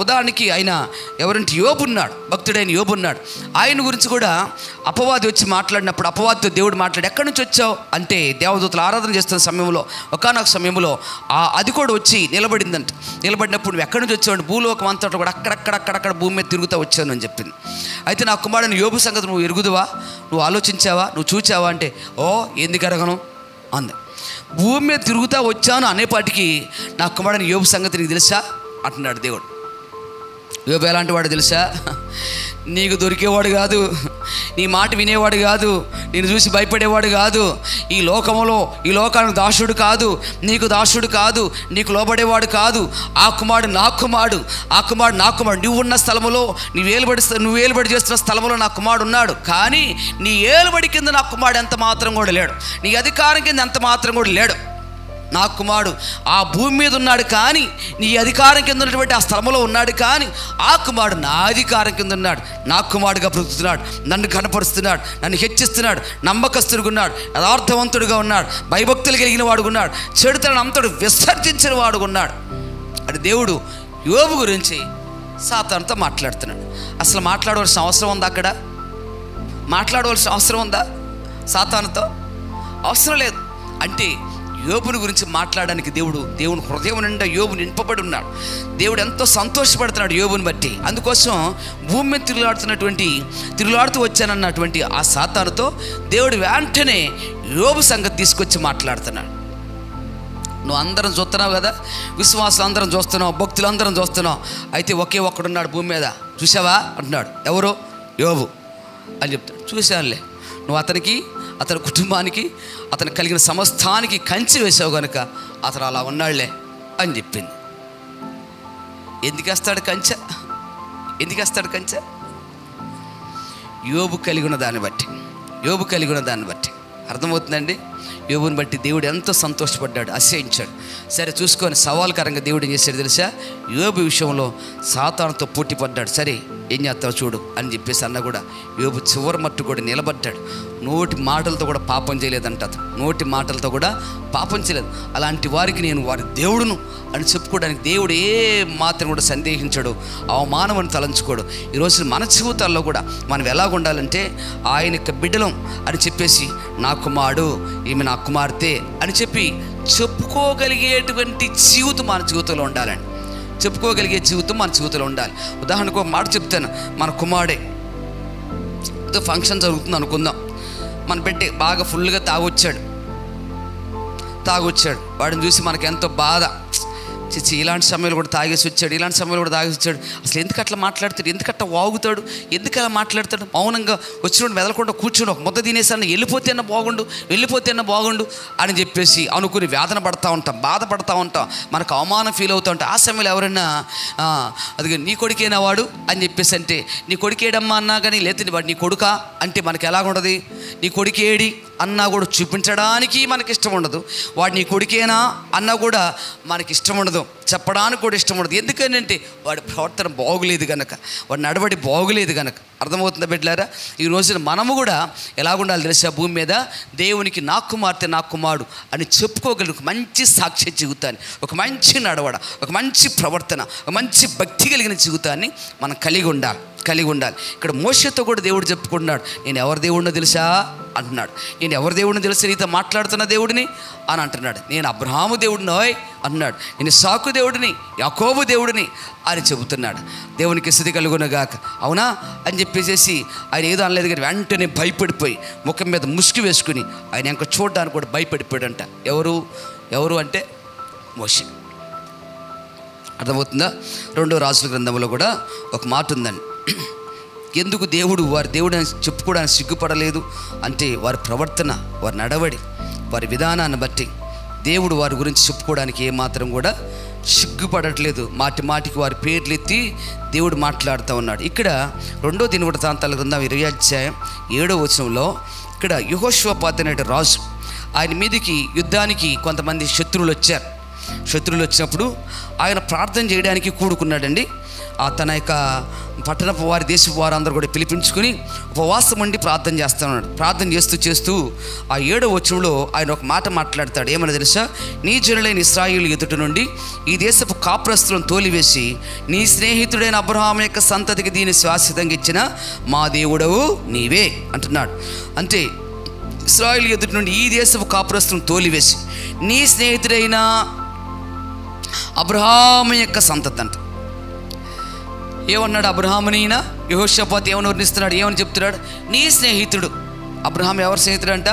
ఉదాహరణకి ఆయన ఎవరంటే యోబు ఉన్నాడు, భక్తుడైన యోబు ఉన్నాడు. ఆయన గురించి కూడా అపవాది వచ్చి మాట్లాడినప్పుడు అపవాదితో దేవుడు మాట్లాడి, ఎక్కడి నుంచి వచ్చావు అంటే దేవదూతలు ఆరాధన చేస్తున్న సమయంలో ఒకానొక సమయంలో అది కూడా వచ్చి నిలబడిందంట. నిలబడినప్పుడు నువ్వు ఎక్కడి నుంచి వచ్చావు అంటే భూలోకం అంతటా కూడా అక్కడక్కడ భూమి మీద తిరుగుతూ వచ్చాను అని చెప్పింది. అయితే నా కుమారుని యోబు సంగతి నువ్వు ఎరుగుదువా, నువ్వు ఆలోచించావా, నువ్వు చూచావా అంటే ఓ ఎందుకు ఎరగను అంది. భూమి మీద తిరుగుతూ వచ్చాను అనేపాటికి నా కుమారుని యోబు సంగతి నీకు తెలుసా అంటున్నాడు దేవుడు. యోబు ఎలాంటి వాడు తెలుసా? నీకు దొరికేవాడు కాదు, నీ మాట వినేవాడు కాదు, నేను చూసి భయపడేవాడు కాదు, ఈ లోకానికి దాసుడు కాదు, నీకు దాసుడు కాదు, నీకు లోబడేవాడు కాదు. ఆ కుమారుడు నా కుమారుడు, ఆ కుమారుడు నా కుమారుడు. నువ్వు ఉన్న స్థలములో నువ్వు ఏలుబడి చేస్తున్న స్థలంలో నా కుమారుడు ఉన్నాడు, కానీ నీ ఏలుబడి కింద నా కుమారుడు ఎంత మాత్రం కూడా లేడు, నీ అధికారం కింద ఎంత మాత్రం కూడా లేడు. నా కుమారుడు ఆ భూమి మీద ఉన్నాడు, కానీ నీ అధికారం కింద ఉన్నటువంటి ఆ స్థలంలో ఉన్నాడు, కానీ ఆ కుమారుడు నా అధికారం కింద ఉన్నాడు. నా కుమారుడుగా బ్రతుకుతున్నాడు, నన్ను కనపరుస్తున్నాడు, నన్ను హెచ్చిస్తున్నాడు, నమ్మకస్తుడుగా ఉన్నాడు, యథార్థవంతుడుగా ఉన్నాడు, భయభక్తులు కలిగిన వాడుగా ఉన్నాడు, చెడుతలను అంతడు విసర్జించిన వాడుగా ఉన్నాడు అని దేవుడు యోబు గురించి సాతానుతో మాట్లాడుతున్నాడు. అసలు మాట్లాడవలసిన అవసరం ఉందా? అక్కడ మాట్లాడవలసిన అవసరం ఉందా సాతానుతో? అవసరం లేదు. అంటే యోబుని గురించి మాట్లాడడానికి దేవుని హృదయం నిండా యోబు నింపబడి ఉన్నాడు. దేవుడు ఎంతో సంతోషపడుతున్నాడు యోబుని బట్టి. అందుకోసం భూమి మీద తిరుగులాడుతూ వచ్చానన్నటువంటి ఆ సాతానుతో దేవుడు వెంటనే యోబు సంగతి తీసుకొచ్చి మాట్లాడుతున్నాడు. నువ్వు అందరం చూస్తున్నావు కదా, విశ్వాసులు అందరం చూస్తున్నావు, భక్తులు అందరం చూస్తున్నావు, అయితే ఒకే ఒక్కడున్నాడు భూమి మీద, చూసావా అంటున్నాడు. ఎవరు? యోబు అని చెప్తాడు. చూశానులే, నువ్వు అతనికి, అతని కుటుంబానికి, అతను కలిగిన సమస్తానికి కంచి వేసావు కనుక అతను అలా ఉన్నాడులే అని చెప్పింది. ఎందుకు వేస్తాడు కంచె? యోబు కలిగి ఉన్న దాన్ని బట్టి అర్థమవుతుందండి. యోబుని బట్టి దేవుడు ఎంతో సంతోషపడ్డాడు, అసహించాడు. సరే చూసుకొని సవాల్కరంగా దేవుడు ఏం చేశాడు తెలుసా? యోబు విషయంలో సాతానుతో పోటీ పడ్డాడు. సరే ఏం చేస్తావు చూడు అని చెప్పేసి అన్న కూడా యోబు చివరి మట్టు కూడా నిలబడ్డాడు. నోటి మాటలతో కూడా పాపం చేయలేదంట. నోటి మాటలతో కూడా పాపం చేయలేదు. అలాంటి వారికి నేను వారి దేవుడును అని చెప్పుకోవడానికి దేవుడు ఏ మాత్రం కూడా సందేహించడు, అవమానం అని తలంచుకోడు. ఈరోజు మన జీవితాల్లో కూడా మనం ఎలాగ ఉండాలంటే ఆయన యొక్క బిడ్డలం అని చెప్పేసి నా కుమారుడు, ఈమె నా కుమార్తె అని చెప్పి చెప్పుకోగలిగేటువంటి జీవితం మన జీవితంలో ఉండాలండి. చెప్పుకోగలిగే జీవితం మన జీవితంలో ఉండాలి. ఉదాహరణకు ఒక మాట చెప్తాను. మన కుమారుడే ఫంక్షన్ జరుగుతుంది అనుకుందాం, మన బిడ్డ బాగా ఫుల్గా తాగొచ్చాడు. వాడిని చూసి మనకు ఎంతో బాధ. ఇలాంటి సమయంలో కూడా తాగేసి వచ్చాడు. అసలు ఎందుకు అట్లా మాట్లాడతాడు, ఎందుకు అట్లా వాగుతాడు, ఎందుకు అలా మాట్లాడతాడు? మౌనంగా వచ్చినప్పుడు మెదలకుండా కూర్చొని ఒక ముద్ద తినేసాను, వెళ్ళిపోతేనా బాగుండు అని చెప్పేసి అనుకుని వేదన పడతా ఉంటాం, బాధపడతా ఉంటాం, మనకు అవమానం ఫీల్ అవుతూ ఉంటాం. ఆ సమయంలో ఎవరైనా అది నీ కొడుకేనా వాడు అని చెప్పేసి అంటే, నీ కొడుకేడమ్మా అన్నా కానీ, లేదంటే వాడు నీ కొడుకా అంటే మనకి ఎలాగుండదు? నీ కొడుకేడి అన్నా కూడా చూపించడానికి మనకి ఇష్టం ఉండదు. వాడు నీ కొడుకేనా అన్నా కూడా మనకి ఇష్టం ఉండదు, చెప్పడానికి కూడా ఇష్టం ఉండదు. ఎందుకంటే వాడి ప్రవర్తన బాగులేదు కనుక, వాడి నడవడి బాగులేదు కనుక. అర్థమవుతుందా బిడ్డలారా? ఈ రోజున మనము కూడా ఎలాగుండాలి తెలుసా? భూమి మీద దేవునికి నా కుమార్తె నా కుమారుడు అని చెప్పుకోగలిగిన ఒక మంచి సాక్ష్య జీవితాన్ని, ఒక మంచి నడవడ, ఒక మంచి ప్రవర్తన, ఒక మంచి భక్తి కలిగిన జీవితాన్ని మనం కలిగి ఉండాలి. ఇక్కడ మోషేతో కూడా దేవుడు చెప్పుకుంటున్నాడు, నేను ఎవరి దేవుడినో తెలుసా అంటున్నాడు. నేను ఎవరి దేవుడిని తెలుసా నీతో మాట్లాడుతున్న దేవుడిని అని అంటున్నాడు. నేను అబ్రహాము దేవుడినోయ్ అన్నాడు, నేను ఇస్సాకు దేవుడిని, యాకోబు దేవుడిని అని చెబుతున్నాడు. దేవునికి స్థితి కలుగునగాక. అవునా అని చెప్పేసి ఆయన ఏదో అనలేదు, కానీ వెంటనే భయపడిపోయి ముఖం మీద ముసుగు వేసుకుని ఆయన ఇంకా చూడడానికి కూడా భయపడిపోయాడంట. ఎవరు అంటే మోషే. అర్థమవుతుందా? 2వ రాజుల గ్రంథంలో కూడా ఒక మాట ఉందండి. ఎందుకు వారి దేవుడు అని చెప్పుకోవడానికి సిగ్గుపడలేదు అంటే, వారి ప్రవర్తన, వారి నడవడి, వారి విధానాన్ని బట్టి దేవుడు వారి గురించి చెప్పుకోవడానికి ఏమాత్రం కూడా సిగ్గుపడట్లేదు. మాటికి వారి పేర్లు ఎత్తి దేవుడు మాట్లాడుతూ ఉన్నాడు. ఇక్కడ 2వ దినవృత్తాంతాల గ్రంథం 20వ అధ్యాయం 7వ వచనంలో ఇక్కడ యెహోషువపాతు అనే రాజు, ఆయన మీదకి యుద్ధానికి కొంతమంది శత్రువులు వచ్చినప్పుడు ఆయన ప్రార్థన చేయడానికి కూడుకున్నాడండి. తన యొక్క పట్టణపు వారి దేశపు వారందరూ కూడా పిలిపించుకుని ఉపవాసం ఉండి ప్రార్థన చేస్తున్నాడు. ప్రార్థన చేస్తూ ఆ 7వ వచనంలో ఆయన ఒక మాట మాట్లాడతాడు. ఏమని తెలుసా? నీ జనులైన ఇశ్రాయేలు ఎదుట నుండి ఈ దేశపు కాపురస్తులను తోలివేసి నీ స్నేహితుడైన అబ్రహాము యొక్క సంతతికి దీన్ని శాశ్వతంగా ఇచ్చిన మా దేవుడవు నీవే అంటున్నాడు. అంటే ఇశ్రాయేలు ఎదుట నుండి ఈ దేశపు కాపురస్తులను తోలివేసి నీ స్నేహితుడైన అబ్రహాము యొక్క సంతతి అంట. ఏమన్నాడు అబ్రహామునైనా? యెహోషాపాతు ఏమని వర్ణిస్తున్నాడు, ఏమని చెప్తున్నాడు? నీ స్నేహితుడు. అబ్రహాం ఎవరి స్నేహితుడు అంట?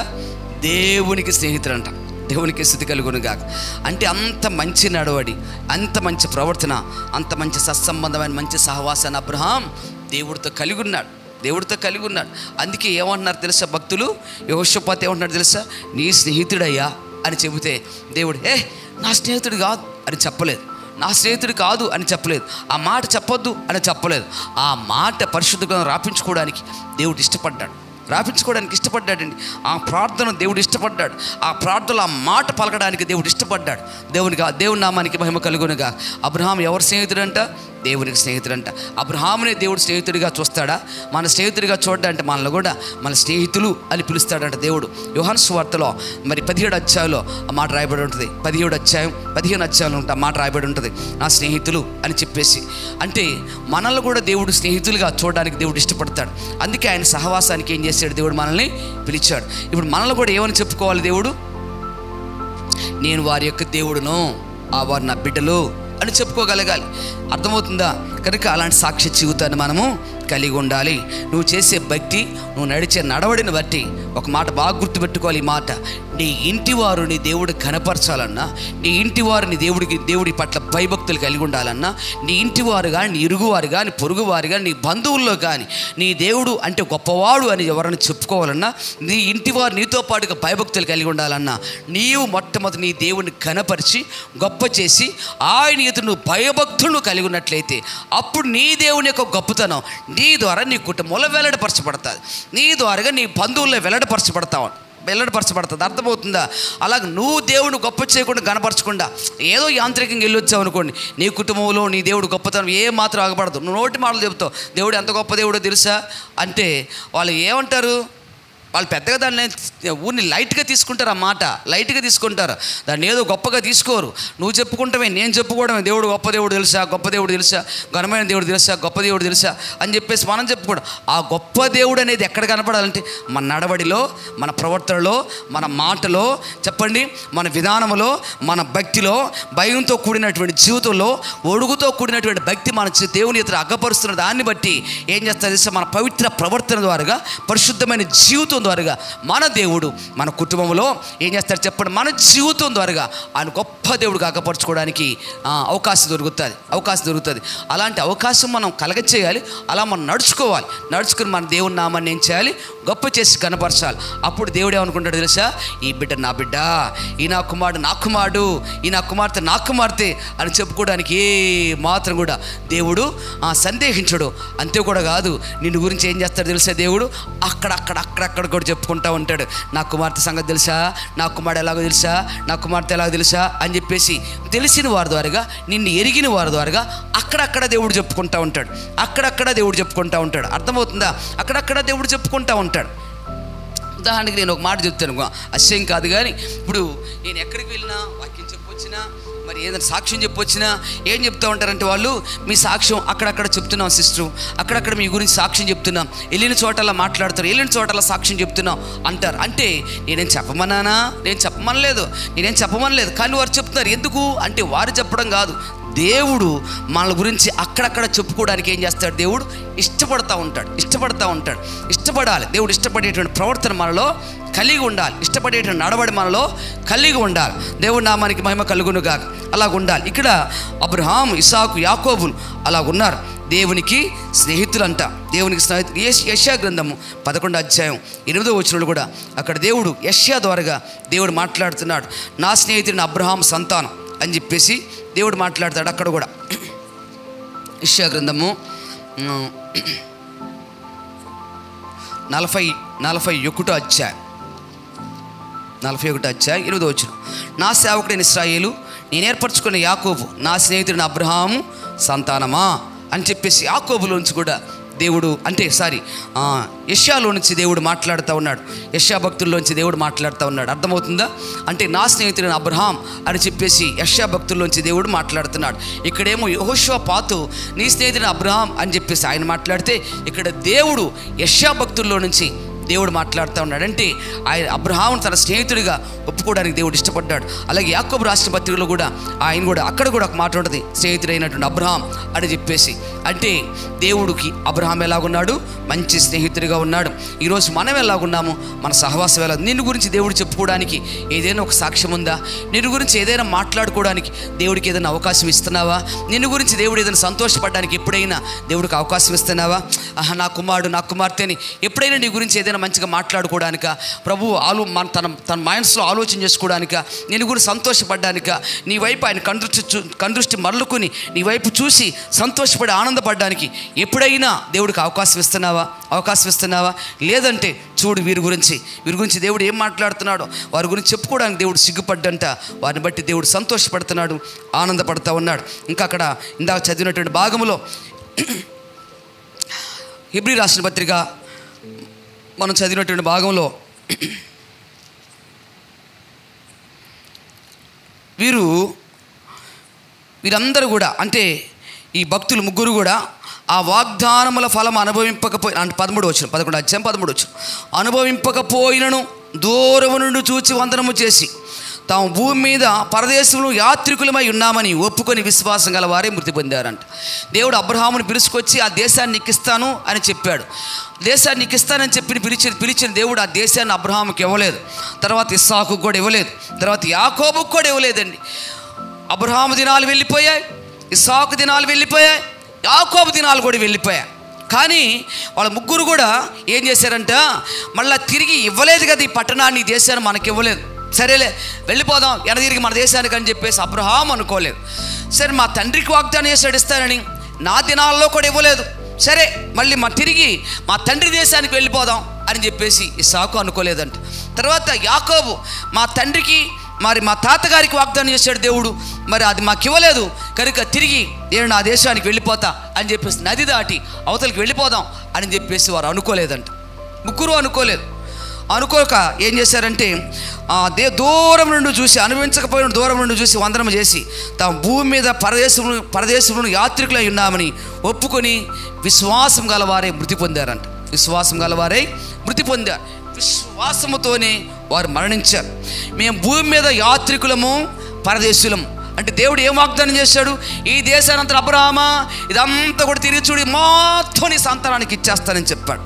దేవునికి స్నేహితుడు అంట. దేవునికి స్థితి కలుగునుగాక. అంటే అంత మంచి నడవడి, అంత మంచి ప్రవర్తన, అంత మంచి సత్సంబంధమైన మంచి సహవాసాన్ని అబ్రహాం దేవుడితో కలిగి ఉన్నాడు. దేవుడితో కలిగి ఉన్నాడు. అందుకే ఏమంటున్నారు తెలుసా భక్తులు? యెహోషాపాతు ఏమంటున్నాడు తెలుసా? నీ స్నేహితుడయ్యా అని చెబితే దేవుడు నా స్నేహితుడు కాదు అని చెప్పలేదు, నా స్నేహితుడు కాదు అని చెప్పలేదు, ఆ మాట చెప్పొద్దు అని చెప్పలేదు. ఆ మాట పరిశుద్ధ గ్రంథం రాపించుకోవడానికి దేవుడు ఇష్టపడ్డాడండి. ఆ ప్రార్థన దేవుడు ఇష్టపడ్డాడు. ఆ ప్రార్థనలో ఆ మాట పలకడానికి దేవుడు ఇష్టపడ్డాడు. దేవుని నామానికి మహిమ కలుగునుగా. అబ్రహాం ఎవరి స్నేహితుడంట? దేవునికి స్నేహితుడంట. అబ్రహామునే దేవుడు స్నేహితుడిగా చూస్తాడా? మన స్నేహితుడిగా చూడ్డంటే మనల్ని కూడా మన స్నేహితులు అని పిలుస్తాడంట దేవుడు. యోహాను సువార్తలో మరి 17 అధ్యాయంలో ఆ మాట రాయబడి ఉంటుంది. 17 అధ్యాయం 15 అధ్యాయంలో ఆ మాట రాయబడి ఉంటుంది, నా స్నేహితులు అని చెప్పేసి. అంటే మనల్ని కూడా దేవుడు స్నేహితులుగా చూడడానికి దేవుడు ఇష్టపడతాడు. అందుకే ఆయన సహవాసానికి ఏం చేశాడు? దేవుడు మనల్ని పిలిచాడు. ఇప్పుడు మనల్ని కూడా ఏమని చెప్పుకోవాలి? దేవుడు, నేను వారి యొక్క దేవుడును, వారు నా బిడ్డలు అని చెప్పుకోగలగాలి. అర్థమవుతుందా? కనుక అలాంటి సాక్ష్య జీవితాన్ని మనము కలిగి ఉండాలి. నువ్వు చేసే భక్తి, నువ్వు నడిచే నడవడిని బట్టి ఒక మాట బాగా గుర్తుపెట్టుకోవాలి. ఈ మాట, నీ ఇంటి వారు నీ దేవుడు కనపరచాలన్నా, నీ ఇంటి వారు నీ దేవుడి పట్ల భయభక్తులు కలిగి ఉండాలన్నా, నీ ఇంటి వారు కానీ, నీ ఇరుగువారు కానీ, పొరుగువారు కానీ, నీ బంధువుల్లో కానీ నీ దేవుడు అంటే గొప్పవాడు అని ఎవరైనా చెప్పుకోవాలన్నా, నీ ఇంటి వారు నీతో పాటుగా భయభక్తులు కలిగి ఉండాలన్నా, నీవు మొట్టమొదటి నీ దేవుడిని కనపరిచి గొప్ప చేసి ఆయన ఎదురు నువ్వు భయభక్తులను కలిగి ఉన్నట్లయితే అప్పుడు నీ దేవుని యొక్క గొప్పతనం నీ ద్వారా నీ కుటుంబంలో వెల్లడిపరచబడుతుంది, నీ ద్వారాగా నీ బంధువుల్లో వెల్లడిపరచబడుతుంది. అర్థమవుతుందా? అలాగే నువ్వు దేవుని గొప్ప చేయకుండా కనపరచకుండా ఏదో యాంత్రికంగా వెళ్ళొచ్చావు అనుకోండి, నీ కుటుంబంలో నీ దేవుడు గొప్పతనం మాత్రం ఆగపడదు. నువ్వు నోటి మాటలు చెబుతావు, దేవుడు ఎంత గొప్ప దేవుడో తెలుసా అంటే వాళ్ళు ఏమంటారు? వాళ్ళు పెద్దగా దాన్ని ఊరిని లైట్గా తీసుకుంటారు. ఆ మాట లైట్గా తీసుకుంటారు, దాన్ని ఏదో గొప్పగా తీసుకోరు. నువ్వు చెప్పుకుంటామే, నేను చెప్పుకోవడమే, దేవుడు గొప్ప దేవుడు తెలుసా, గొప్ప దేవుడు తెలుసా, ఘనమైన దేవుడు తెలుసా, గొప్ప దేవుడు తెలుసా అని చెప్పేసి మనం చెప్పుకోవడం. ఆ గొప్ప దేవుడు అనేది ఎక్కడ కనపడాలంటే మన నడవడిలో, మన ప్రవర్తనలో, మన మాటలో, చెప్పండి, మన విధానంలో, మన భక్తిలో, భయంతో కూడినటువంటి జీవితంలో, ఒడుగుతో కూడినటువంటి భక్తి మన దేవుని ఎదురు అగ్గపరుస్తున్న దాన్ని బట్టి ఏం చేస్తారు తెలుసా? మన పవిత్ర ప్రవర్తన ద్వారా, పరిశుద్ధమైన జీవితం ద్వారా మన దేవుడు మన కుటుంబంలో ఏం చేస్తారు చెప్పండి? మన జీవితం ద్వారా ఆయన గొప్ప దేవుడికి అగ్గపరచుకోవడానికి అవకాశం దొరుకుతుంది. అలాంటి అవకాశం మనం కలగచేయాలి. అలా మనం నడుచుకుని మన దేవుని నామాన్ని ఏం చేయాలి? గొప్ప చేసి కనపరచాలి. అప్పుడు దేవుడు ఏమనుకుంటాడు తెలుసా? ఈ బిడ్డ నా బిడ్డ, ఈ నా కుమారుడు నా కుమారుడు, ఈ నా కుమార్తె నా కుమార్తె అని చెప్పుకోవడానికి ఏ మాత్రం కూడా దేవుడు సందేహించడు. అంతే కూడా కాదు, నిన్ను గురించి ఏం చేస్తాడు తెలుసా? దేవుడు అక్కడక్కడ కూడా చెప్పుకుంటూ ఉంటాడు. నా కుమార్తె సంగతి తెలుసా, నా కుమారుడు ఎలాగో తెలుసా, నా కుమార్తె ఎలాగో తెలుసా అని చెప్పేసి తెలిసిన వారి ద్వారాగా, నిన్ను ఎరిగిన వారి ద్వారాగా అక్కడక్కడ దేవుడు చెప్పుకుంటూ ఉంటాడు. అర్థమవుతుందా? అక్కడక్కడ దేవుడు చెప్పుకుంటూ ఉంటాడు. ఉదాహరణకి నేను ఒక మాట చెప్తాను, అసహ్యం కాదు కానీ, ఇప్పుడు నేను ఎక్కడికి వెళ్ళినా వాక్యం చెప్పొచ్చినా, మరి ఏదైనా సాక్ష్యం చెప్పొచ్చినా ఏం చెప్తూ ఉంటారంటే వాళ్ళు, మీ సాక్ష్యం అక్కడక్కడ చెప్తున్నాం సిస్టరు, అక్కడక్కడ మీ గురించి సాక్ష్యం చెప్తున్నాం, వెళ్ళిన చోటలా మాట్లాడుతారు, వెళ్ళిన చోటలా సాక్ష్యం చెప్తున్నాం అంటారు. అంటే నేనేం చెప్పమన్నానా? నేనేం చెప్పమనలేదు, కానీ వారు చెప్తున్నారు. ఎందుకు అంటే వారు చెప్పడం కాదు, దేవుడు మన గురించి అక్కడక్కడ చెప్పుకోవడానికి ఏం చేస్తాడు? దేవుడు ఇష్టపడతా ఉంటాడు. ఇష్టపడాలి. దేవుడు ఇష్టపడేటువంటి ప్రవర్తన మనలో కలిగి ఉండాలి, ఇష్టపడేటువంటి నడవడి మనలో కలిగి ఉండాలి. దేవుడి నామానికి మహిమ కలుగునుగా. అలాగ ఉండాలి. ఇక్కడ అబ్రహాం, ఇసాకు, యాకోబులు అలాగున్నారు, దేవునికి స్నేహితులంట. యెషయా గ్రంథము 11 అధ్యాయం 8వ వచనంలో కూడా అక్కడ దేవుడు యెషయా ద్వారాగా దేవుడు మాట్లాడుతున్నాడు. నా స్నేహితుడిని అబ్రహాం సంతానం అని చెప్పేసి దేవుడు మాట్లాడతాడు. అక్కడ కూడా యెషయా గ్రంథము 41 అధ్యాయం 8వ వచనం, నా సేవకుడైన ఇశ్రాయేలు, నేను ఏర్పరచుకున్న యాకోబు, నా స్నేహితుడిని అబ్రహాము సంతానమా అని చెప్పేసి యాకోబులోంచి కూడా దేవుడు యెషయాలో నుంచి దేవుడు మాట్లాడుతూ ఉన్నాడు. యెషయా భక్తుల్లోంచి దేవుడు మాట్లాడుతూ ఉన్నాడు. అర్థమవుతుందా? అంటే నా స్నేహితుడైన అబ్రహాం అని చెప్పేసి యెషయా భక్తుల్లోంచి దేవుడు మాట్లాడుతున్నాడు. ఇక్కడేమో యెహోషాపాతు నీ స్నేహితుడైన అబ్రహాం అని చెప్పేసి ఆయన మాట్లాడితే, ఇక్కడ దేవుడు యెషయా భక్తుల్లో నుంచి దేవుడు మాట్లాడుతూ ఉన్నాడు. అంటే ఆయన అబ్రహామును తన స్నేహితుడిగా ఒప్పుకోవడానికి దేవుడు ఇష్టపడ్డాడు. అలాగే యాకోబు రాష్ట్ర పత్రికలో కూడా ఆయన కూడా అక్కడ కూడా ఒక మాట ఉంటుంది, స్నేహితుడైనటువంటి అబ్రహాం అని చెప్పేసి. అంటే దేవుడికి అబ్రహాం ఎలాగున్నాడు? మంచి స్నేహితుడిగా ఉన్నాడు. ఈరోజు మనం ఎలాగున్నాము? మన సహవాసం ఎలా? నిన్ను గురించి దేవుడు చెప్పుకోవడానికి ఏదైనా ఒక సాక్ష్యం ఉందా? నిన్ను గురించి ఏదైనా మాట్లాడుకోవడానికి దేవుడికి ఏదైనా అవకాశం ఇస్తున్నావా? నిన్ను గురించి దేవుడు ఏదైనా సంతోషపడడానికి ఎప్పుడైనా దేవుడికి అవకాశం ఇస్తున్నావా? నా కుమారుడు, నా కుమార్తెని ఎప్పుడైనా నీ గురించి ఏదైనా మంచిగా మాట్లాడుకోవడానిక, ప్రభువు తన మైండ్స్లో ఆలోచన చేసుకోవడానిక, నేను గురించి సంతోషపడ్డానిక, నీ వైపు ఆయన కందృష్టి మరలుకొని నీ వైపు చూసి సంతోషపడి ఆనందపడడానికి ఎప్పుడైనా దేవుడికి అవకాశం ఇస్తున్నావా? లేదంటే చూడు, వీరి గురించి దేవుడు ఏం మాట్లాడుతున్నాడో వారి గురించి చెప్పుకోవడానికి దేవుడు సిగ్గుపడ్డంట. వారిని బట్టి దేవుడు సంతోషపడుతున్నాడు, ఆనందపడుతూ ఉన్నాడు. ఇంకా అక్కడ ఇందాక చదివినటువంటి భాగంలో హెబ్రీ రాసిన పత్రిక మనం చదివినటువంటి భాగంలో వీరందరూ కూడా, అంటే ఈ భక్తులు ముగ్గురు కూడా ఆ వాగ్దానముల ఫలం అనుభవింపకపోయి, అంటే 11 అనుభవింపకపోయినను దూరము నుండి చూచి వందనము చేసి తాము భూమి మీద పరదేశంలో యాత్రికులమై ఉన్నామని ఒప్పుకొని విశ్వాసం గల వారే మృతి పొందారంట. దేవుడు అబ్రహామును పిలుచుకొచ్చి ఆ దేశాన్ని నీకిస్తాను అని చెప్పాడు. దేశాన్ని నీకిస్తానని పిలిచిన దేవుడు ఆ దేశాన్ని అబ్రహాముకి ఇవ్వలేదు. తర్వాత ఇస్సాకు కూడా ఇవ్వలేదు. తర్వాత యాకోబుకు కూడా ఇవ్వలేదండి. అబ్రహాము దినాలు వెళ్ళిపోయాయి, ఇస్సాకు దినాలు వెళ్ళిపోయాయి, యాకోబు దినాలు కూడా వెళ్ళిపోయాయి. కానీ వాళ్ళ ముగ్గురు కూడా ఏం చేశారంట? మళ్ళీ తిరిగి ఇవ్వలేదు కదా ఈ పట్టణాన్ని, ఈ దేశాన్ని మనకి ఇవ్వలేదు. సరేలే వెళ్ళిపోదాం తిరిగి మన దేశానికి అని చెప్పేసి అబ్రహాం అనుకోలేదు. సరే, మా తండ్రికి వాగ్దానం చేశాడు ఇస్తానని, నా దినాల్లో కూడా ఇవ్వలేదు. సరే, మళ్ళీ తిరిగి మా తండ్రి దేశానికి వెళ్ళిపోదాం అని చెప్పేసి ఇస్సాకు అనుకోలేదంట. తర్వాత యాకోబు, మా తండ్రికి మా తాతగారికి వాగ్దానం చేశాడు దేవుడు, మరి అది మాకు ఇవ్వలేదు కనుక తిరిగి నేను నా దేశానికి వెళ్ళిపోతా అని చెప్పేసి నది దాటి అవతలికి వెళ్ళిపోదాం అని చెప్పేసి వారు అనుకోలేదంట. ముగ్గురు అనుకోక ఏం చేశారంటే దూరం నుండి చూసి, అనుభవించకపోయిన దూరం నుండి చూసి వందనం చేసి తాము భూమి మీద పరదేశములను యాత్రికులై ఉన్నామని ఒప్పుకొని విశ్వాసం గలవారే మృతి పొందారంట. విశ్వాసముతోనే వారు మరణించారు. మేము భూమి మీద యాత్రికులము, పరదేశులము. అంటే దేవుడు ఏం వాగ్దానం చేశాడు? ఈ దేశానంతా అబ్రహామా, ఇదంతా కూడా తిరిగి చూడి మొత్తం నీ సంతానానికి ఇచ్చేస్తానని చెప్పాడు.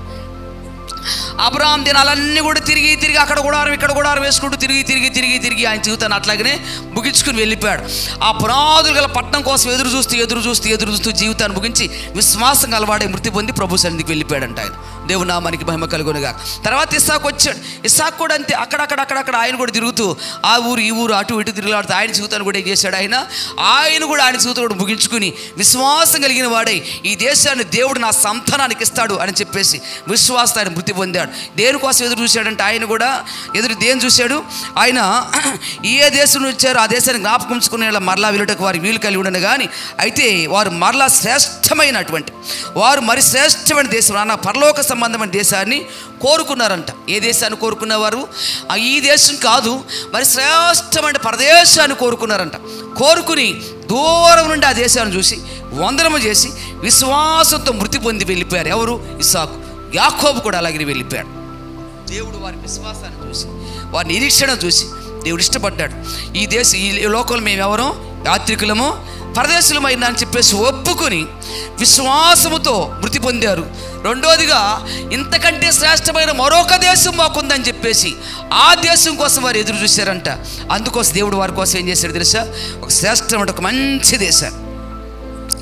అబ్రహాం దినాలన్నీ కూడా తిరిగి అక్కడ గుడారం ఇక్కడ గుడారం వేసుకుంటూ తిరిగి ఆయన జీవితాన్ని అట్లాగనే ముగించుకుని వెళ్ళిపోయాడు. ఆ పునాదులు గల పట్టణం కోసం ఎదురు చూస్తూ జీవితాన్ని ముగించి విశ్వాసం గలవాడే మృతి పొంది ప్రభు సన్నిధికి వెళ్ళిపోయాడంట. ఆయన దేవుని నామానికి మహిమ కలుగునుగా. తర్వాత ఇస్సాకు వచ్చాడు. ఇస్సాకు కూడా అంతే, అక్కడక్కడ ఆయన కూడా తిరుగుతూ ఆ ఊరు ఈ ఊరు అటు ఇటు తిరుగులాడుతూ ఆయన జీవితాన్ని కూడా ఏం చేశాడు? ఆయన కూడా ఆయన జీవితం కూడా ముగించుకుని విశ్వాసం కలిగిన వాడై ఈ దేశాన్ని దేవుడు నా సంతానానికి ఇస్తాడు అని చెప్పేసి విశ్వాసం ఆయన మృతి పొందాడు. దేనికోసం ఎదురు చూశాడంటే ఆయన కూడా దేని చూశాడు? ఆయన ఏ దేశం నుంచి వచ్చారో ఆ దేశాన్ని జ్ఞాపకం ఉంచుకునే మరలా వీలుటకు వారికి వీలు కలిగి ఉండను. కానీ అయితే వారు మరలా వారు మరి శ్రేష్టమైన దేశం, నా పరలోక సంబంధమైన దేశాన్ని కోరుకున్నారంట. ఏ దేశాన్ని కోరుకున్నవారు? ఈ దేశం కాదు, మరి శ్రేష్టమైన పరదేశాన్ని కోరుకున్నారంట. కోరుకుని దూరం నుండి ఆ దేశాన్ని చూసి వందనము చేసి విశ్వాసంతో మృతి పొంది వెళ్ళిపోయారు. ఎవరు? ఇస్సాకు. యాకోబు కూడా అలాగే వెళ్ళిపోయాడు. దేవుడు వారి విశ్వాసాన్ని చూసి, వారి నిరీక్షణ చూసి దేవుడు ఇష్టపడ్డాడు. ఈ లోకంలో మేము ఎవరో యాత్రికులము, పరదేశులమైనా అని చెప్పేసి ఒప్పుకొని విశ్వాసముతో మృతి పొందారు. రెండోదిగా ఇంతకంటే శ్రేష్టమైన మరొక దేశం మాకుందని చెప్పేసి ఆ దేశం కోసం వారు ఎదురు చూశారంట. అందుకోసం దేవుడు వారి కోసం ఏం చేశాడు తెలుసా? ఒక శ్రేష్టమైన ఒక మంచి దేశాన్ని,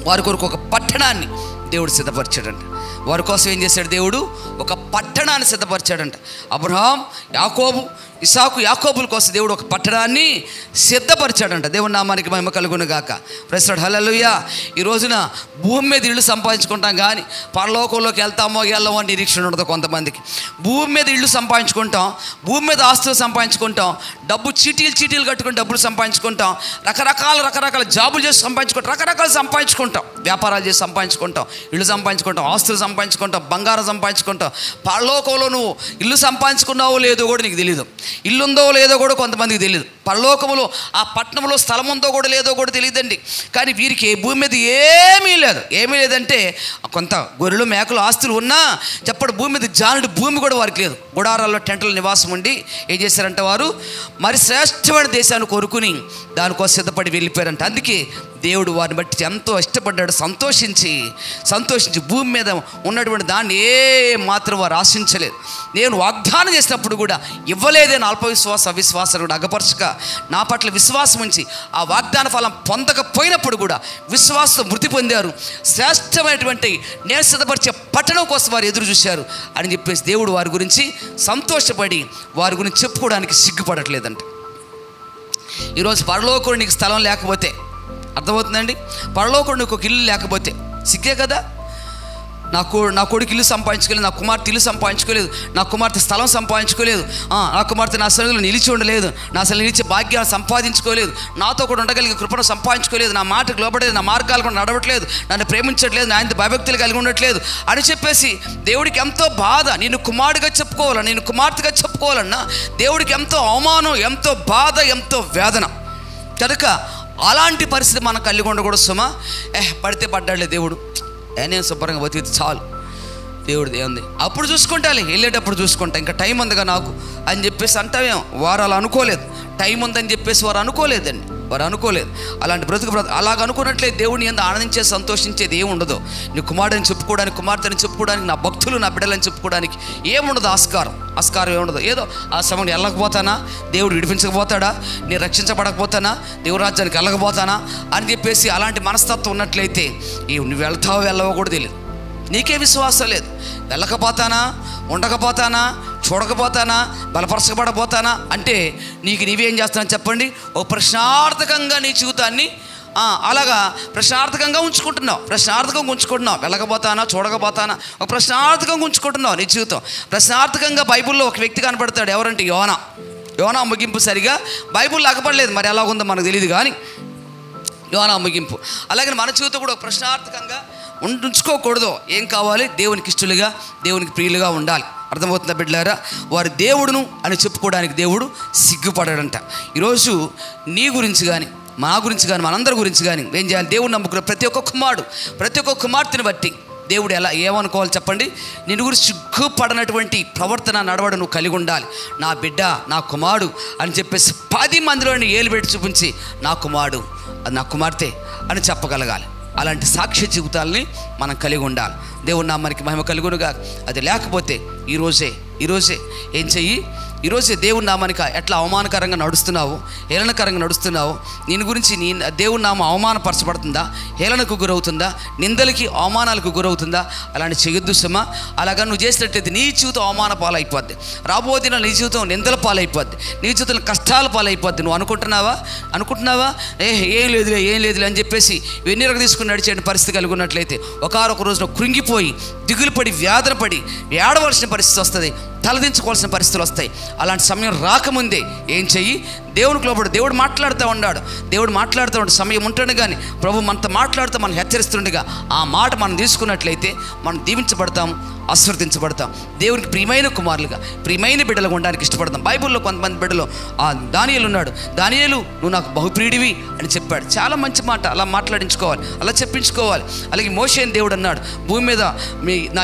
వారి కొరకు ఒక పట్టణాన్ని దేవుడు సిద్ధపరిచాడంట. వారి కోసం ఏం చేశాడు దేవుడు? ఒక పట్టణాన్ని సిద్ధపరిచాడంట. అబ్రహాం, యాకోబు, ఇస్సాకు, యాకోబుల కోసం దేవుడు ఒక పట్టణాన్ని సిద్ధపరిచాడంట. దేవుని నామానికి మహిమ కలుగును గాక. ప్రైజ్ లార్డ్, హల్లెలూయా. ఈ రోజున భూమి మీద ఇళ్ళు సంపాదించుకుంటాం కానీ పరలోకంలోకి వెళ్ళమో అని నిరీక్షణ ఉండదు కొంతమందికి. భూమి మీద ఇళ్ళు సంపాదించుకుంటాం, భూమి మీద ఆస్తులు సంపాదించుకుంటాం, డబ్బు చీటీలు కట్టుకుని డబ్బులు సంపాదించుకుంటాం, రకరకాల జాబులు చేసి రకరకాలు సంపాదించుకుంటాం, వ్యాపారాలు చేసి సంపాదించుకుంటాం, ఇళ్ళు సంపాదించుకుంటాం, ఆస్తులు సంపాదించుకుంటాం, బంగారం సంపాదించుకుంటాం. పరలోకంలో నువ్వు ఇల్లు సంపాదించుకున్నావో లేదో కూడా నీకు తెలియదు, ఇల్లు ఉందో లేదో కూడా కొంతమందికి తెలియదు, పరలోకములో ఆ పట్టణంలో స్థలం ఉందో కూడా లేదో కూడా తెలియదండి. కానీ వీరికి భూమి మీద ఏమీ లేదంటే కొంత గొర్రెలు మేకలు ఆస్తులు ఉన్నా చెప్పడు, భూమి మీద జానుడు భూమి కూడా వారికి లేదు. గుడారాల్లో టెంట్ల నివాసం ఉండి ఏం చేశారంటే వారు మరి శ్రేష్టమైన దేశాన్ని కోరుకుని దానికోసం సిద్ధపడి వెళ్ళిపోయారంట. అందుకే దేవుడు వారిని బట్టి ఎంతో ఇష్టపడ్డాడు. సంతోషించి భూమి మీద ఉన్నటువంటి దాన్ని ఏ మాత్రం వారు ఆశించలేదు. నేను వాగ్దానం చేసినప్పుడు కూడా ఇవ్వలేదే నా అవిశ్వాసం కూడా అగపరచక నా పట్ల విశ్వాసం ఉంచి ఆ వాగ్దాన ఫలం పొందకపోయినప్పుడు కూడా విశ్వాసం మృతి పొందారు. శ్రేష్టమైనటువంటి నేను సిద్ధపరిచే పట్టణం కోసం వారు ఎదురు చూశారు అని చెప్పేసి దేవుడు వారి గురించి సంతోషపడి వారి గురించి చెప్పుకోవడానికి సిగ్గుపడట్లేదంట. ఈరోజు పరలోకంలో నీకు స్థలం లేకపోతే, అర్థమవుతుందండి, పరలోకంలో నీకు ఒక ఇల్లు లేకపోతే సిగ్గే కదా. నా కొడుకు ఇల్లు సంపాదించుకోలేదు, నా కుమార్తె ఇల్లు సంపాదించుకోలేదు, నా కుమార్తె స్థలం సంపాదించుకోలేదు, నా కుమార్తె నా సన్నిధిలో నిలిచి ఉండలేదు, నా అసలు నిలిచే భాగ్యాన్ని సంపాదించుకోలేదు, నాతో కూడా ఉండగలిగే కృపను సంపాదించుకోలేదు, నా మాటకు లోబడలేదు, నా మార్గాలు కూడా నడవట్లేదు, నన్ను ప్రేమించట్లేదు, నా ఆయనతో భయభక్తులు కలిగి ఉండట్లేదు అని చెప్పేసి దేవుడికి ఎంతో బాధ. నేను కుమారుడిగా చెప్పుకోవాలన్నా, నేను కుమార్తెగా చెప్పుకోవాలన్నా దేవుడికి ఎంతో అవమానం, ఎంతో బాధ, ఎంతో వేదన. కనుక అలాంటి పరిస్థితి మనం కలిగి ఉండకూడదు సుమా. పడితే పడ్డాడులే దేవుడు, నేను శుభ్రంగా బతికితే చాలు, దేవుడిది ఏముంది, అప్పుడు చూసుకుంటాలి, వెళ్ళేటప్పుడు చూసుకుంటా, ఇంకా టైం ఉందిగా నాకు అని చెప్పేసి అంటావేమో. వారు అలా అనుకోలేదు, టైం ఉందని చెప్పేసి వారు అనుకోలేదండి, వారు అనుకోలేదు. అలాంటి బ్రతుకు అలాగ అనుకున్నట్లయితే దేవుడిని ఎంత ఆనందించే సంతోషించేది ఏమి ఉండదు. నీ కుమారుడిని చెప్పుకోవడానికి, కుమార్తెని చెప్పుకోవడానికి, నా భక్తులు నా బిడ్డలని చెప్పుకోవడానికి ఏముండదు, ఆస్కారం ఏముండదు. ఏదో ఆ సమయం వెళ్ళకపోతానా, దేవుడు విడిపించకపోతాడా, నేను రక్షించబడకపోతానా, దేవుడి రాజ్యానికి వెళ్ళకపోతానా అని చెప్పేసి అలాంటి మనస్తత్వం ఉన్నట్లయితే నువ్వు వెళ్తావో వెళ్ళవో కూడా తెలియదు, నీకే విశ్వాసం లేదు. వెళ్ళకపోతానా, ఉండకపోతానా, చూడకపోతానా, బలపరచబడపోతానా అంటే నీకు నీవేం చేస్తానని చెప్పండి, ఓ ప్రశ్నార్థకంగా నీ జీవితాన్ని అలాగా ప్రశ్నార్థకంగా ఉంచుకుంటున్నావు. వెళ్ళకపోతానా, చూడకపోతానా, ఒక ప్రశ్నార్థకంగా ఉంచుకుంటున్నావు నీ జీవితం. ప్రశ్నార్థకంగా బైబిల్లో ఒక వ్యక్తి కనపడతాడు, ఎవరంటే యోనా ముగింపు సరిగా బైబిల్లో అగపడలేదు, మరి ఎలాగుందో మనకు తెలియదు కానీ యోనా ముగింపు. అలాగే మన జీవితం కూడా ప్రశ్నార్థకంగా ఉంచుకోకూడదు. ఏం కావాలి, దేవునికి ఇష్టలుగా, దేవునికి ప్రియులుగా ఉండాలి. అర్థమవుతుందా బిడ్డలారా? వారి దేవుడును అని చెప్పుకోవడానికి దేవుడు సిగ్గుపడాడంట. ఈరోజు నీ గురించి కానీ, మా గురించి కానీ, మనందరి గురించి కానీ ఏం చేయాలి, దేవుడు నమ్ముకున్న ప్రతి ఒక్క కుమార్తెని బట్టి దేవుడు ఏమనుకోవాలి చెప్పండి, నిన్ను గురించి సిగ్గుపడనటువంటి ప్రవర్తన, నడవడం నువ్వు కలిగి ఉండాలి. నా బిడ్డ, నా కుమారుడు అని చెప్పేసి 10 మందిలోని ఏలు పెట్టి చూపించి నా కుమారుడు, అది నా కుమార్తె అని చెప్పగలగాలి. అలాంటి సాక్ష్య జీవితాలని మనం కలిగి ఉండాలి. దేవుడు నామానికి మహిమ కలుగునుగా. అది లేకపోతే ఈరోజే ఏం చెయ్యి, ఈరోజే దేవుని నామానికి ఎట్లా అవమానకరంగా నడుస్తున్నావు, హేళనకరంగా నడుస్తున్నావు, నేను గురించి దేవుని నామం అవమానపరచబడుతుందా, హేళనకు గురవుతుందా, నిందలకి అవమానాలకు గురవుతుందా? అలాంటి చేయొద్దు సుమా. అలాగా నువ్వు చేసినట్లయితే నీ జీవితం అవమాన పాలైపోద్ది, రాబోదిన నీ జీవితం నిందల పాలైపోద్ది, నీ జీవితం కష్టాల పాలైపోద్ది. నువ్వు అనుకుంటున్నావా ఏం లేదులే అని చెప్పేసి వెన్నీరకు తీసుకుని నడిచే పరిస్థితి కలిగి ఉన్నట్లయితే ఒకనొక రోజున కృంగిపోయి, దిగులు పడి, వేదన పడి ఏడవలసిన పరిస్థితి వస్తుంది, తలదించుకోవాల్సిన పరిస్థితులు వస్తాయి. అలాంటి సమయం రాకముందే ఏం చెయ్యి, దేవునికి లోపల దేవుడు మాట్లాడుతూ ఉన్నాడు, సమయం ఉంటుంది కానీ ప్రభు మనతో మాట్లాడుతూ మనం హెచ్చరిస్తుండగా ఆ మాట మనం తీసుకున్నట్లయితే మనం దీవించబడతాం, ఆశీర్వదించబడతాం. దేవునికి ప్రియమైన కుమారులుగా, ప్రియమైన బిడ్డలుగా ఉండడానికి ఇష్టపడతాం. బైబిల్లో కొంతమంది బిడ్డలు దానియేలు ఉన్నాడు. దానియేలు నువ్వు నాకు బహుప్రియుడివి అని చెప్పాడు. చాలా మంచి మాట, అలా మాట్లాడించుకోవాలి, అలా చెప్పించుకోవాలి. అలాగే మోషేని దేవుడు అన్నాడు, భూమి మీద నా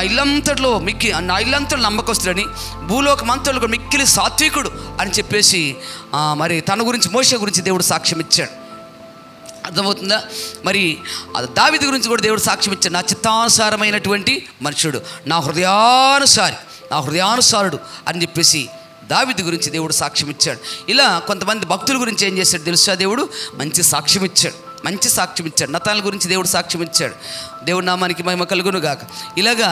ఇల్లంతట్లో నమ్మకస్తుడని, భూలోకమంతలో మిక్కిలి సాత్వికుడు అని చెప్పేసి మరి తన గురించి, మోషే గురించి దేవుడు సాక్ష్యం ఇచ్చాడు. అర్థమవుతుందా? మరి దావీదు గురించి కూడా దేవుడు సాక్ష్యం ఇచ్చాడు, నా చిత్తానుసారమైనటువంటి మనుషుడు, నా హృదయానుసారుడు అని చెప్పేసి దావీదు గురించి దేవుడు సాక్ష్యం ఇచ్చాడు. ఇలా కొంతమంది భక్తుల గురించి ఏం చేశాడు తెలుసా, దేవుడు మంచి సాక్ష్యం ఇచ్చాడు. నతాల గురించి దేవుడు సాక్ష్యం ఇచ్చాడు. దేవుడి నామానికి మహిమ కలుగును గాక. ఇలాగా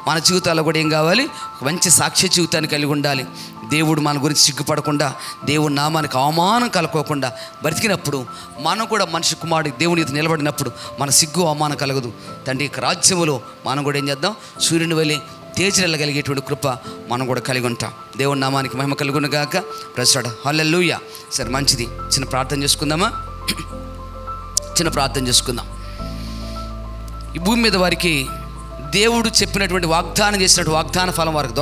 మన జీవితాల్లో కూడా ఏం కావాలి, ఒక మంచి సాక్ష్య జీవితాన్ని కలిగి ఉండాలి. దేవుడు మన గురించి సిగ్గుపడకుండా, దేవుడి నామానికి అవమానం కలుకోకుండా బ్రతికినప్పుడు మనం కూడా మనిషి కుమారుడు దేవుని ఎదుట నిలబడినప్పుడు మన సిగ్గు అవమానం కలగదు. తండ్రి యొక్క రాజ్యములో మనం కూడా ఏం చేద్దాం, సూర్యుని వలె తేజరెళ్ళగలిగేటువంటి కృప మనం కూడా కలిగి ఉంటాం. దేవుడి నామానికి మహిమ కలుగును గాక. ప్రస్తుతం హల్లెలూయా. సరే, మంచిది. చిన్న ప్రార్థన చేసుకుందామా? ఈ భూమి మీద వారికి దేవుడు చెప్పినటువంటి చేసినటువంటి వాగ్దాన ఫలం వారికి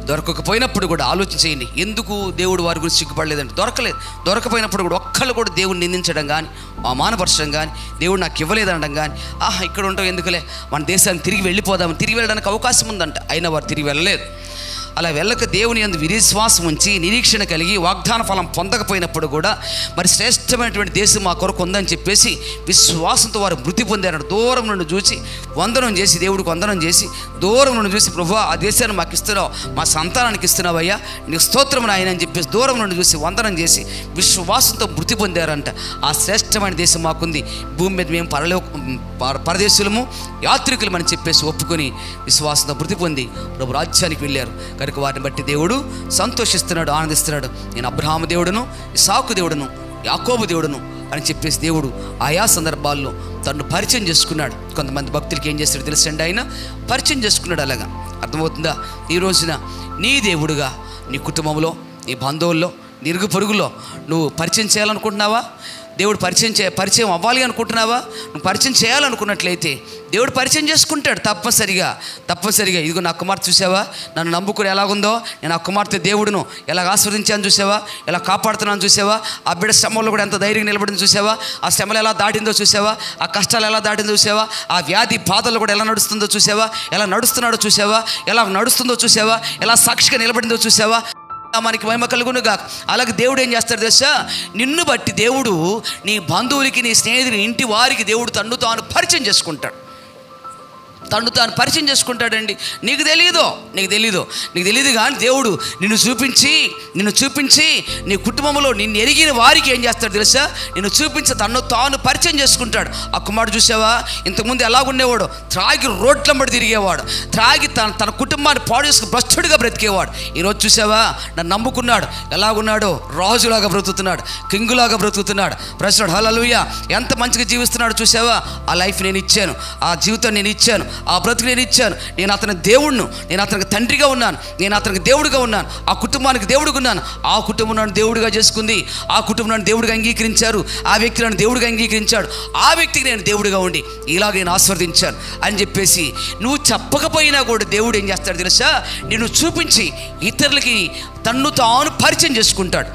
దొరకకపోయినప్పుడు కూడా ఆలోచన చేయండి, ఎందుకు దేవుడు వారి గురించి సిగ్గుపడలేదంటే దొరకపోయినప్పుడు కూడా ఒక్కళ్ళు కూడా దేవుడిని నిందించడం కానీ, అవమానపరచడం కానీ, దేవుడు నాకు ఇవ్వలేదనడం కానీ, ఇక్కడ ఉంటాం ఎందుకులే, మన దేశానికి తిరిగి వెళ్ళడానికి అవకాశం ఉందంట, అయినా వారు తిరిగి వెళ్ళలేదు. అలా వెళ్ళక దేవుని యందు విశ్వాసం ఉంచి నిరీక్షణ కలిగి వాగ్దాన ఫలం పొందకపోయినప్పుడు కూడా మరి శ్రేష్టమైనటువంటి దేశం మా కొరకు ఉందని చెప్పేసి విశ్వాసంతో వారు మృతి పొందారు. దూరం నుండి చూసి వందనం చేసి, దేవుడికి వందనం చేసి దూరం నుండి చూసి, ప్రభువా ఆ దేశాన్ని మాకు ఇస్తున్నావు, మా సంతానానికి ఇస్తున్నావయ్యా, నీకు స్తోత్రం నాయన అని చెప్పేసి దూరం నుండి చూసి వందనం చేసి విశ్వాసంతో మృతి పొందారంట. ఆ శ్రేష్టమైన దేశం మాకుంది, భూమి మీద మేము పరదేశులము యాత్రికులమని చెప్పేసి ఒప్పుకొని విశ్వాసంతో మృతి పొంది ప్రభు రాజ్యానికి వెళ్ళారు. కనుక వారిని బట్టి దేవుడు సంతోషిస్తున్నాడు, ఆనందిస్తున్నాడు. నేను అబ్రహాము దేవుడును, ఇస్సాకు దేవుడును, యాకోబు దేవుడును అని చెప్పేసి దేవుడు ఆయా సందర్భాల్లో తను పరిచయం చేసుకున్నాడు. కొంతమంది భక్తులకి ఏం చేస్తాడో తెలుసండి, ఆయన పరిచయం చేసుకున్నాడు. అలాగా అర్థమవుతుందా? ఈ రోజున నీ దేవుడుగా నీ కుటుంబంలో, నీ బంధువుల్లో, నీ ఇరుగు పొరుగులో నువ్వు పరిచయం చేయాలనుకుంటున్నావా? దేవుడు పరిచయం అవ్వాలి అనుకుంటున్నావా? నువ్వు పరిచయం చేయాలనుకున్నట్లయితే దేవుడు పరిచయం చేసుకుంటాడు తప్పనిసరిగా. ఇదిగో నా కుమార్తె చూసావా, నన్ను నమ్ముకుని ఎలాగుందో, నేను ఆ కుమార్తె దేవుడును ఎలాగ ఆస్వాదించాను చూసావా, ఎలా కాపాడుతున్నాను చూసావా, ఆ బిడ్డ శ్రమలో కూడా ఎంత ధైర్యంగా నిలబడింది చూసావా, ఆ శ్రమలు ఎలా దాటిందో చూసావా, ఆ కష్టాలు ఎలా దాటిందో చూసావా, ఆ వ్యాధి బాధలు కూడా ఎలా నడుస్తుందో చూసావా, ఎలా నడుస్తున్నాడో చూసావా, ఎలా నడుస్తుందో చూసావా, ఎలా సాక్షిగా నిలబడిందో చూసావా. మనకి మహిమ కలుగునుగా. అలాగే దేవుడు ఏం చేస్తాడు తెలుసా, నిన్ను బట్టి దేవుడు నీ బంధువులకి, నీ స్నేహితుని, ఇంటి వారికి దేవుడు తన్ను తాను పరిచయం చేసుకుంటాడండి. నీకు తెలియదు కానీ దేవుడు నిన్ను చూపించి నీ కుటుంబంలో నిన్ను ఎరిగిన వారికి ఏం చేస్తాడు తెలుసా, నిన్ను చూపించి తన్ను తాను పరిచయం చేసుకుంటాడు. ఆ కుమారుడు చూసావా, ఇంతకుముందు ఎలాగుండేవాడు, త్రాగి రోడ్లమ్మడి తిరిగేవాడు, త్రాగి తన కుటుంబాన్ని పాడు చేసుకుని భ్రష్టుడిగా బ్రతికేవాడు. ఈరోజు చూసావా, నన్ను నమ్ముకున్నాడు, ఎలాగున్నాడో రాజులాగా బ్రతుకుతున్నాడు, కింగులాగా బ్రతుకుతున్నాడు. ప్రశ్న హల్లెలూయా, ఎంత మంచిగా జీవిస్తున్నాడు చూసావా. ఆ లైఫ్ నేను ఇచ్చాను, ఆ జీవితం నేను ఇచ్చాను, ఆ బ్రతుకు నేను ఇచ్చాను. నేను అతని దేవుణ్ణి, నేను అతనికి తండ్రిగా ఉన్నాను, నేను అతనికి దేవుడిగా ఉన్నాను, ఆ కుటుంబానికి దేవుడిగా ఉన్నాను. ఆ కుటుంబం నన్ను దేవుడిగా చేసుకుంది, ఆ కుటుంబం నన్ను దేవుడిగా అంగీకరించారు, ఆ వ్యక్తి నన్ను దేవుడిగా అంగీకరించాడు, ఆ వ్యక్తికి నేను దేవుడిగా ఉండి ఇలాగ నేను ఆస్వాదించాను అని చెప్పేసి నువ్వు చెప్పకపోయినా కూడా దేవుడు ఏం చేస్తాడు తెలుసా, నిన్ను చూపించి ఇతరులకి తన్ను తాను పరిచయం చేసుకుంటాడు.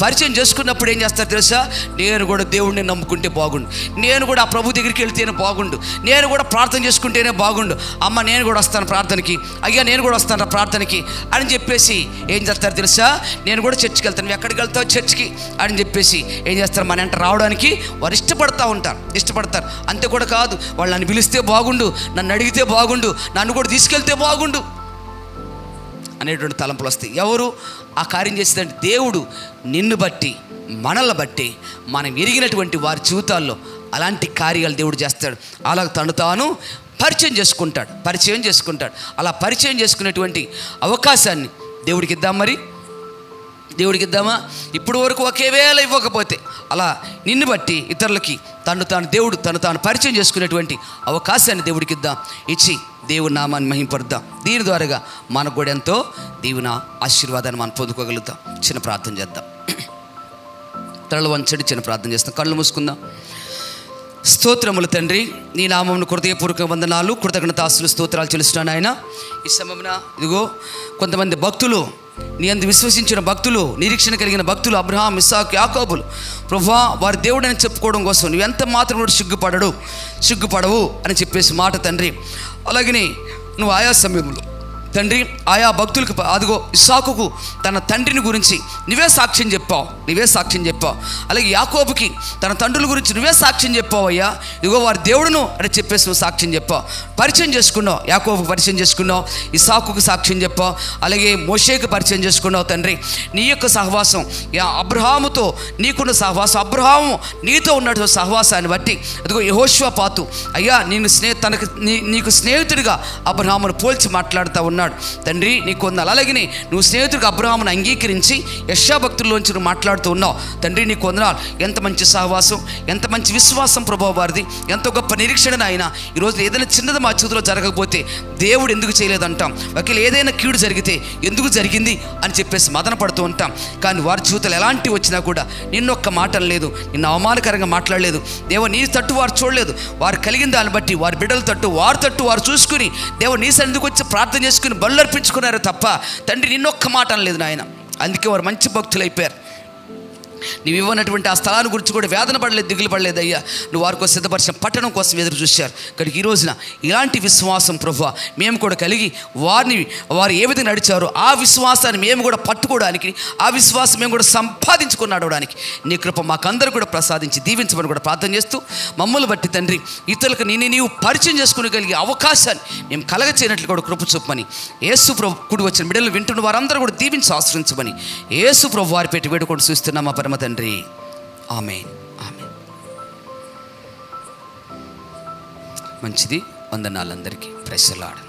పరిచయం చేసుకున్నప్పుడు ఏం చేస్తారు తెలుసా, నేను కూడా దేవుడిని నమ్ముకుంటే బాగుండు, నేను కూడా ఆ ప్రభు దగ్గరికి వెళ్తేనే బాగుండు, నేను కూడా ప్రార్థన చేసుకుంటేనే బాగుండు, అమ్మ నేను కూడా వస్తాను ప్రార్థనకి, అయ్యా నేను కూడా వస్తాను ప్రార్థనకి అని చెప్పేసి ఏం చేస్తారు తెలుసా, నేను కూడా చర్చికి వెళ్తాను, ఎక్కడికి వెళ్తావు చర్చికి అని చెప్పేసి ఏం చేస్తారు, మన వెంట రావడానికి వారు ఇష్టపడతారు. అంతే కూడా కాదు, వాళ్ళు నన్ను పిలిస్తే బాగుండు, నన్ను అడిగితే బాగుండు, నన్ను కూడా తీసుకెళ్తే బాగుండు అనేటువంటి తలంపులు వస్తాయి. ఎవరు ఆ కార్యం చేసేదంటే దేవుడు. నిన్ను బట్టి, మనల్ని బట్టి, మనం ఎరిగినటువంటి వారి జీవితాల్లో అలాంటి కార్యాలు దేవుడు చేస్తాడు. అలా తను తాను పరిచయం చేసుకుంటాడు. అలా పరిచయం చేసుకునేటువంటి అవకాశాన్ని దేవుడికి ఇద్దామా? ఇప్పుడు వరకు ఒకే వేళ ఇవ్వకపోతే అలా నిన్ను బట్టి ఇతరులకి తను తాను పరిచయం చేసుకునేటువంటి అవకాశాన్ని దేవుడికి ఇచ్చి దేవుని నామాన్ని మహింపరుద్దాం. దీని ద్వారాగా మనకు కూడా ఎంతో దేవుని ఆశీర్వాదాన్ని మనం పొందుకోగలుగుతాం. చిన్న ప్రార్థన చేద్దాం. తలలు వంచండి, చిన్న ప్రార్థన చేస్తాం. కళ్ళు మూసుకుందాం. స్తోత్రములు తండ్రి, నీ నామమును హృదయపూర్వక వందనాలు, కృతజ్ఞతాస్తులు, స్తోత్రాలు చెల్లిస్తున్నాను ఆయన. ఈ సమయమున ఇదిగో కొంతమంది భక్తులు, నీ అందు విశ్వసించిన భక్తులు, నిరీక్షణ కలిగిన భక్తులు, అబ్రహాం, ఇస్సాకు, యాకోబులు, ప్రభువా వారి దేవుడని చెప్పుకోవడం కోసం నువ్వు ఎంత మాత్రం కూడా సిగ్గుపడవు అని చెప్పేసి మాట తండ్రి. అలాగనే నువ్వు ఆయా సమయంలో తండ్రి ఆయా భక్తులకు, అదిగో ఇస్సాకుకు తన తండ్రిని గురించి నువ్వే సాక్ష్యం చెప్పావు. అలాగే యాకోబుకి తన తండ్రుల గురించి నువ్వే సాక్ష్యం చెప్పావు అయ్యా. ఇదిగో వారి దేవుడును అని చెప్పేసి నువ్వు సాక్ష్యం చెప్పావు, పరిచయం చేసుకున్నావు. యాకోబుకు పరిచయం చేసుకున్నావు, ఇస్సాకుకు సాక్ష్యం చెప్పావు, అలాగే మోషేకు పరిచయం చేసుకున్నావు తండ్రి. నీ యొక్క సహవాసం, అబ్రహాముతో నీకున్న సహవాసం, అబ్రహాము నీతో ఉన్నటువంటి సహవాసాన్ని బట్టి అదిగో యెహోషువపాతు అయ్యా నీకు స్నేహితుడిగా అబ్రహామును పోల్చి మాట్లాడుతూ ఉన్నాడు తండ్రి. నీకు వందనాలు. అలాగే నువ్వు స్నేహితుడిగా అబ్రహామును అంగీకరించి యెషయా భక్తుల్లోంచి నువ్వు మాట్లాడుతూ ఉన్నావు తండ్రి. నీకు వందనాలు. ఎంత మంచి సహవాసం, ఎంత మంచి విశ్వాసం ప్రభావ వారిది, ఎంతో గొప్ప నిరీక్షణ ఆయన. ఈరోజు ఏదైనా చిన్నది మా చేతిలో జరగకపోతే దేవుడు ఎందుకు చేయలేదంటాం, ఒకవేళ ఏదైనా కీడు జరిగితే ఎందుకు జరిగింది అని చెప్పేసి మదన పడుతూ ఉంటాం. కానీ వారి జీవితాలు ఎలాంటివి వచ్చినా కూడా నిన్నొక్క మాట లేదు, నిన్న అవమానకరంగా మాట్లాడలేదు. దేవ నీ తట్టు వారు చూడలేదు, వారు కలిగిన దాన్ని బట్టి వారి బిడ్డల తట్టు వారు చూసుకుని దేవ నీ సన్నిధికి వచ్చి ప్రార్థన చేసుకుని బళ్ళు అర్పించుకున్నారు తప్ప తండ్రి నిన్నొక్క మాట అనలేదు నాయన. అందుకే వారు మంచి భక్తులు అయిపోయారు. నీవు ఇవ్వనటువంటి ఆ స్థలాన్ని గురించి కూడా వేదన పడలేదు, దిగులు పడలేదు అయ్యా. నువ్వు వారి కోసం సిద్ధపరిచిన పట్టణం కోసం ఎదురు చూశారు. ఇక్కడికి ఈ రోజున ఇలాంటి విశ్వాసం ప్రభువా మేము కూడా కలిగి వారు ఏ విధంగా నడిచారో ఆ విశ్వాసాన్ని మేము కూడా పట్టుకోవడానికి, ఆ విశ్వాసం మేము కూడా సంపాదించుకుని నడవడానికి నీ కృప మాకందరూ కూడా ప్రసాదించి దీవించమని కూడా ప్రార్థన చేస్తూ, మమ్మల్ని బట్టి తండ్రి ఇతరులకు నీవు పరిచయం చేసుకుని కలిగే అవకాశాన్ని మేము కలగచేయనట్లు కూడా కృప చూపమని, యేసు ప్రభు కూడి వచ్చిన బిడ్డలు వింటున్న వారందరూ కూడా దీవించి ఆశ్రయించమని యేసు ప్రభు వారి పెట్టి వేడుకొని చూస్తున్నాం మా పరమ తండ్రి. Amen, amen. మంచిది. వందనాలందరికీ. Praise the lord.